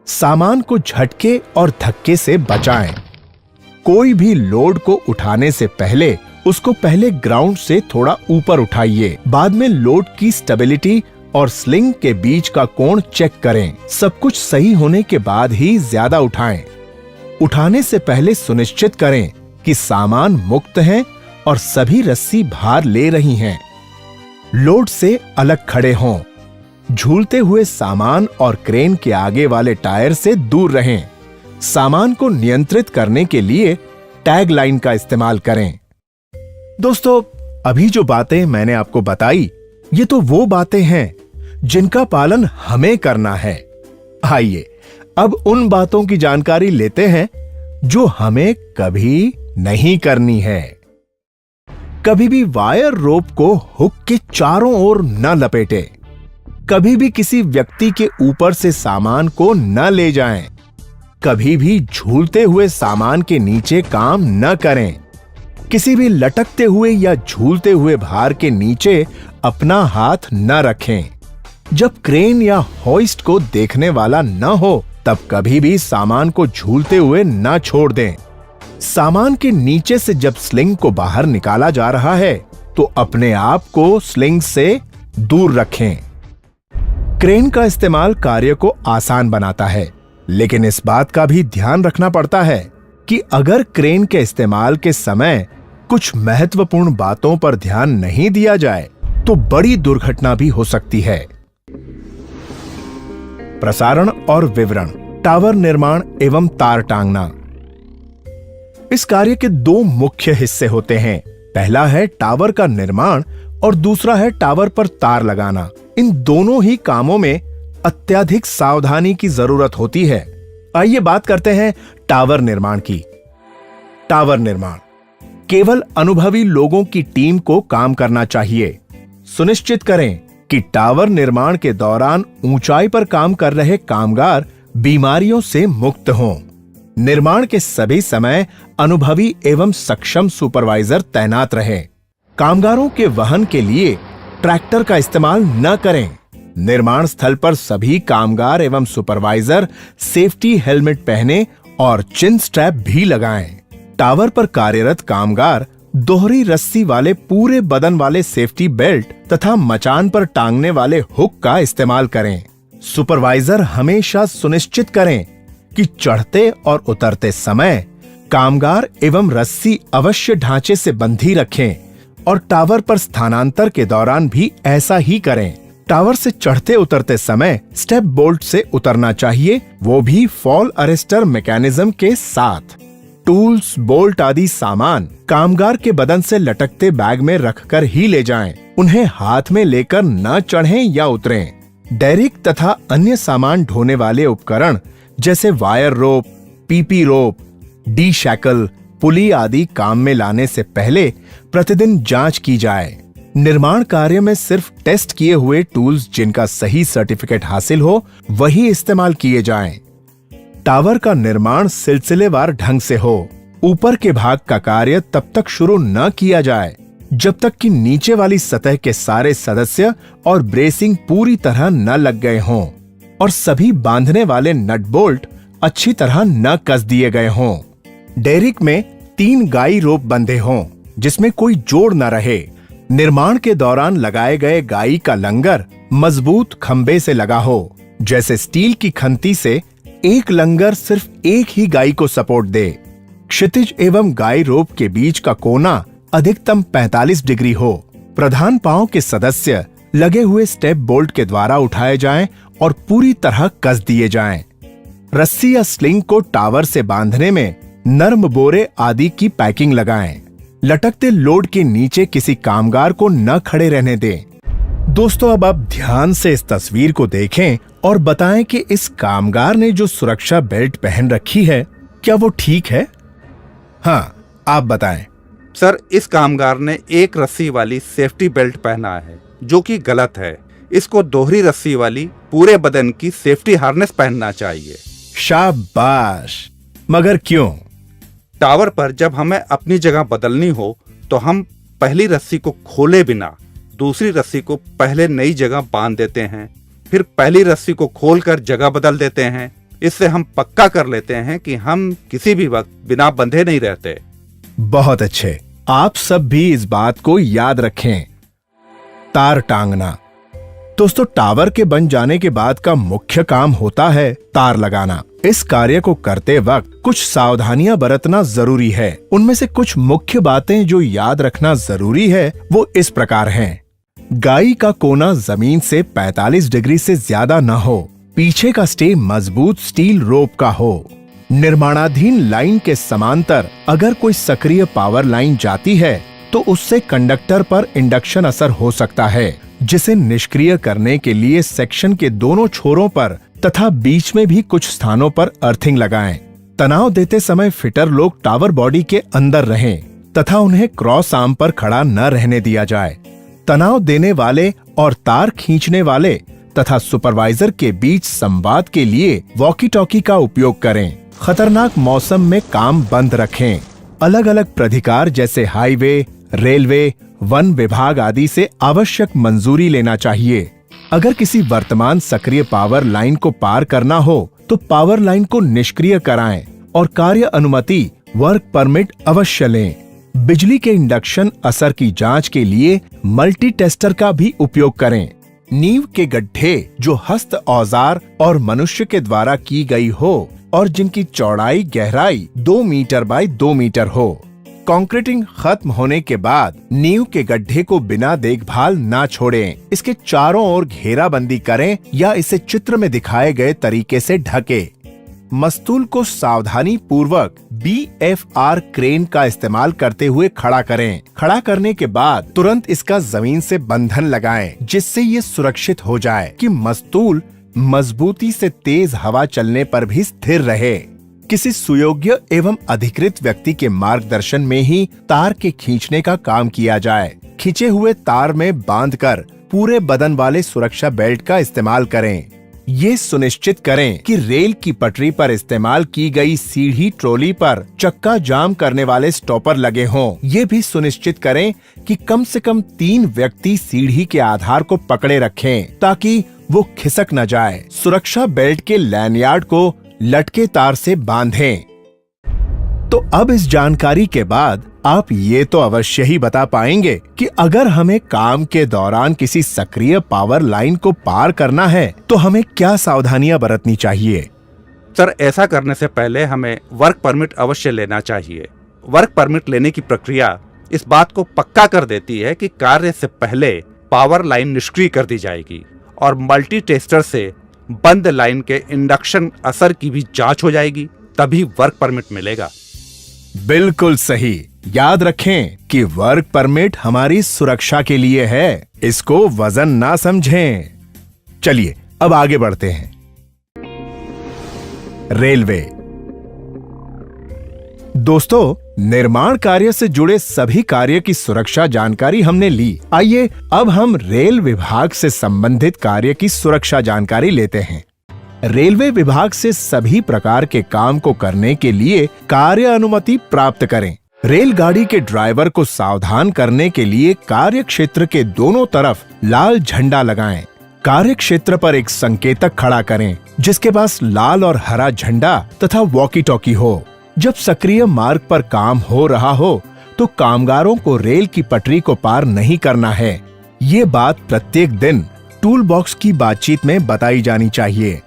सामान को झटके और धक्के से बचाएं। कोई भी लोड को उठाने से पहले उसको पहले ग्राउंड से थोड़ा ऊपर उठाइए। बाद में लोड की स्टेबिलिटी और स्लिंग के बीच का कोण चेक करें। सब कुछ सही होने के बाद ही ज्यादा उठाएं। उठाने से पहले सुनिश्चित करें कि सामान मुक्त है और सभी रस्सी भार ले रही हैं। लोड से अलग खड़े हों। झूलते हुए सामान और क्रेन के आगे वाले टायर से दूर रहें। सामान को नियंत्रित करने के लिए टैग लाइन का इस्तेमाल करें। दोस्तों, अभी जो बातें मैंने आपको बताई, ये तो वो बातें हैं जिनका पालन हमें करना है। आइए अब उन बातों की जानकारी लेते हैं जो हमें कभी नहीं करनी है। कभी भी वायर रोप को हुक के चारों ओर न लपेटें। कभी भी किसी व्यक्ति के ऊपर से सामान को न ले जाएं। कभी भी झूलते हुए सामान के नीचे काम न करें। किसी भी लटकते हुए या झूलते हुए भार के नीचे अपना हाथ न रखें। जब क्रेन या होइस्ट को देखने वाला न हो तब कभी भी सामान को झूलते हुए न छोड़ दें। सामान के नीचे से जब स्लिंग को बाहर निकाला जा रहा है तो अपने आप को स्लिंग से दूर रखें। क्रेन का इस्तेमाल कार्य को आसान बनाता है, लेकिन इस बात का भी ध्यान रखना पड़ता है कि अगर क्रेन के इस्तेमाल के समय कुछ महत्वपूर्ण बातों पर ध्यान नहीं दिया जाए तो बड़ी दुर्घटना भी हो सकती है। प्रसारण और विवरण, टावर निर्माण एवं तार टांगना। इस कार्य के 2 मुख्य हिस्से होते हैं। पहला है टावर का निर्माण और दूसरा है टावर पर तार लगाना। इन दोनों ही कामों में अत्यधिक सावधानी की जरूरत होती है। आइए बात करते हैं टावर निर्माण की। टावर निर्माण केवल अनुभवी लोगों की टीम को काम करना चाहिए। सुनिश्चित करें कि टावर निर्माण के दौरान ऊंचाई पर काम कर रहे कामगार बीमारियों से मुक्त हों। निर्माण के सभी समय अनुभवी एवं सक्षम सुपरवाइजर तैनात रहें। कामगारों के वहन के लिए ट्रैक्टर का इस्तेमाल न करें। निर्माण स्थल पर सभी कामगार एवं सुपरवाइजर सेफ्टी हेलमेट पहने और चिन स्ट्रैप भी लगाएं। टावर पर कार्यरत कामगार दोहरी रस्सी वाले पूरे बदन वाले सेफ्टी बेल्ट तथा मचान पर टांगने वाले हुक का इस्तेमाल करें। सुपरवाइजर हमेशा सुनिश्चित करें कि चढ़ते और उतरते समय कामगार एवं रस्सी अवश्य ढांचे से बंधी रखें और टावर पर स्थानांतर के दौरान भी ऐसा ही करें। टावर से चढ़ते उतरते समय स्टेप बोल्ट से उतरना चाहिए, वो भी फॉल अरेस्टर मैकेनिज्म के साथ। टूल्स, बोल्ट आदि सामान कामगार के बदन से लटकते बैग में रखकर ही ले जाएं। उन्हें हाथ में लेकर न चढ़ें या उतरें। डेरिक तथा अन्य सामान ढोने वाले उपकरण जैसे वायर रोप, पीपी रोप, डी शैकल, पुली आदि काम में लाने से पहले प्रतिदिन जांच की जाए। निर्माण कार्य में सिर्फ टेस्ट किए हुए टूल्स जिनका सही सर्टिफिकेट हासिल हो वही इस्तेमाल किए जाएं। टावर का निर्माण सिलसिलेवार ढंग से हो। ऊपर के भाग का कार्य तब तक शुरू न किया जाए जब तक कि नीचे वाली सतह के सारे सदस्य और ब्रेसिंग पूरी तरह न लग गए हों और सभी बांधने वाले नट बोल्ट अच्छी तरह न कस दिए गए हों। डेरिक में 3 गाई रोप बंधे हों जिसमें कोई जोड़ न रहे। निर्माण के दौरान लगाए गए गाई का लंगर मजबूत खंबे से लगा हो, जैसे स्टील की खंती से एक लंगर सिर्फ एक ही गाई को सपोर्ट दे। क्षितिज एवं गाई रोप के बीच का कोना अधिकतम 45 डिग्री हो। प्रधान पांव के सदस्य लगे हुए स्टेप बोल्ट के द्वारा उठाए जाएं और पूरी तरह कस दिए जाएं। रस्सी या स्लिंग को टावर से बांधने में नर्म बोरे आदि की पैकिंग लगाएं। लटकते लोड के नीचे किसी कामगार को न खड़े रहने दें। दोस्तों, अब आप ध्यान से इस तस्वीर को देखें और बताएं कि इस कामगार ने जो सुरक्षा बेल्ट पहन रखी है, क्या वो ठीक है? हाँ, आप बताएं। सर, इस कामगार ने एक रस्सी वाली सेफ्टी बेल्ट पहना है, जो कि गलत है। इसको दोहरी रस्सी वाली पूरे बदन की सेफ्टी हार्नेस पहनना चाहिए। शाबाश, मगर क्यों? टावर पर जब हमें अपनी जगह बदलनी हो तो हम पहली रस्सी को खोले बिना दूसरी रस्सी को पहले नई जगह बांध देते हैं, फिर पहली रस्सी को खोलकर जगह बदल देते हैं। इससे हम पक्का कर लेते हैं कि हम किसी भी वक्त बिना बंधे नहीं रहते। बहुत अच्छे, आप सब भी इस बात को याद रखें। तार टांगना। दोस्तों, टावर के बन जाने के बाद का मुख्य काम होता है तार लगाना। इस कार्य को करते वक्त कुछ सावधानियां बरतना जरूरी है। उनमें से कुछ मुख्य बातें जो याद रखना जरूरी है वो इस प्रकार हैं। गाई का कोना जमीन से 45 डिग्री से ज्यादा न हो। पीछे का स्टे मजबूत स्टील रोप का हो। निर्माणाधीन लाइन के समांतर अगर कोई सक्रिय पावर लाइन जाती है तो उससे कंडक्टर पर इंडक्शन असर हो सकता है, जिसे निष्क्रिय करने के लिए सेक्शन के दोनों छोरों पर तथा बीच में भी कुछ स्थानों पर अर्थिंग लगाएं। तनाव देते समय फिटर लोग टावर बॉडी के अंदर रहें तथा उन्हें क्रॉस आर्म पर खड़ा न रहने दिया जाए। तनाव देने वाले और तार खींचने वाले तथा सुपरवाइजर के बीच संवाद के लिए वॉकी टॉकी का उपयोग करें। खतरनाक मौसम में काम बंद रखें। अलग अलग प्राधिकार जैसे हाईवे, रेलवे, वन विभाग आदि से आवश्यक मंजूरी लेना चाहिए। अगर किसी वर्तमान सक्रिय पावर लाइन को पार करना हो तो पावर लाइन को निष्क्रिय कराएं और कार्य अनुमति वर्क परमिट अवश्य लें। बिजली के इंडक्शन असर की जांच के लिए मल्टी टेस्टर का भी उपयोग करें। नींव के गड्ढे जो हस्त औजार और मनुष्य के द्वारा की गई हो और जिनकी चौड़ाई गहराई 2 मीटर बाय 2 मीटर हो। कंक्रीटिंग खत्म होने के बाद नींव के गड्ढे को बिना देखभाल ना छोड़ें। इसके चारों ओर घेराबंदी करें या इसे चित्र में दिखाए गए तरीके से ढके। मस्तूल को सावधानी पूर्वक BFR क्रेन का इस्तेमाल करते हुए खड़ा करें। खड़ा करने के बाद तुरंत इसका जमीन से बंधन लगाएं, जिससे ये सुरक्षित हो जाए कि मस्तूल मजबूती से तेज हवा चलने पर भी स्थिर रहे। किसी सुयोग्य एवं अधिकृत व्यक्ति के मार्गदर्शन में ही तार के खींचने का काम किया जाए। खींचे हुए तार में बांधकर पूरे बदन वाले सुरक्षा बेल्ट का इस्तेमाल करें। ये सुनिश्चित करें कि रेल की पटरी पर इस्तेमाल की गई सीढ़ी ट्रॉली पर चक्का जाम करने वाले स्टॉपर लगे हों। ये भी सुनिश्चित करें कि कम से कम 3 व्यक्ति सीढ़ी के आधार को पकड़े रखें ताकि वो खिसक न जाए। सुरक्षा बेल्ट के लैनयार्ड को लटके तार से बांधें। तो अब इस जानकारी के बाद आप ये तो अवश्य ही बता पाएंगे कि अगर हमें काम के दौरान किसी सक्रिय पावर लाइन को पार करना है तो हमें क्या सावधानियां बरतनी चाहिए। सर, ऐसा करने से पहले हमें वर्क परमिट अवश्य लेना चाहिए। वर्क परमिट लेने की प्रक्रिया इस बात को पक्का कर देती है कि कार्य से पहले पावर लाइन निष्क्रिय कर दी जाएगी और मल्टी टेस्टर से बंद लाइन के इंडक्शन असर की भी जांच हो जाएगी, तभी वर्क परमिट मिलेगा। बिल्कुल सही। याद रखें कि वर्क परमिट हमारी सुरक्षा के लिए है, इसको वजन ना समझें। चलिए अब आगे बढ़ते हैं। रेलवे। दोस्तों, निर्माण कार्य से जुड़े सभी कार्य की सुरक्षा जानकारी हमने ली। आइए अब हम रेल विभाग से संबंधित कार्य की सुरक्षा जानकारी लेते हैं। रेलवे विभाग से सभी प्रकार के काम को करने के लिए कार्य अनुमति प्राप्त करें। रेलगाड़ी के ड्राइवर को सावधान करने के लिए कार्य क्षेत्र के दोनों तरफ लाल झंडा लगाएं। कार्य क्षेत्र पर एक संकेतक खड़ा करें जिसके पास लाल और हरा झंडा तथा वॉकी टॉकी हो। जब सक्रिय मार्ग पर काम हो रहा हो तो कामगारों को रेल की पटरी को पार नहीं करना है। ये बात प्रत्येक दिन टूल बॉक्स की बातचीत में बताई जानी चाहिए।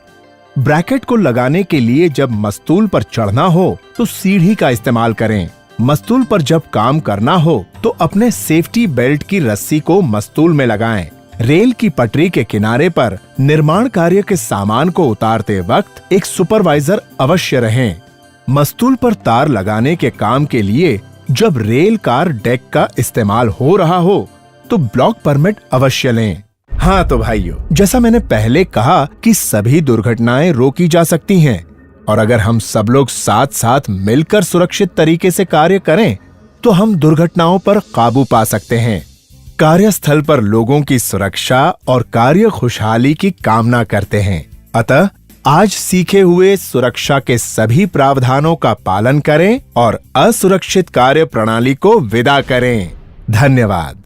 ब्रैकेट को लगाने के लिए जब मस्तूल पर चढ़ना हो तो सीढ़ी का इस्तेमाल करें। मस्तूल पर जब काम करना हो तो अपने सेफ्टी बेल्ट की रस्सी को मस्तूल में लगाएं। रेल की पटरी के किनारे पर निर्माण कार्य के सामान को उतारते वक्त एक सुपरवाइजर अवश्य रहें। मस्तूल पर तार लगाने के काम के लिए जब रेल कार डेक का इस्तेमाल हो रहा हो तो ब्लॉक परमिट अवश्य लें। हाँ तो भाइयों, जैसा मैंने पहले कहा कि सभी दुर्घटनाएं रोकी जा सकती हैं और अगर हम सब लोग साथ साथ मिलकर सुरक्षित तरीके से कार्य करें तो हम दुर्घटनाओं पर काबू पा सकते हैं। कार्यस्थल पर लोगों की सुरक्षा और कार्य खुशहाली की कामना करते हैं। अतः आज सीखे हुए सुरक्षा के सभी प्रावधानों का पालन करें और असुरक्षित कार्य प्रणाली को विदा करें। धन्यवाद।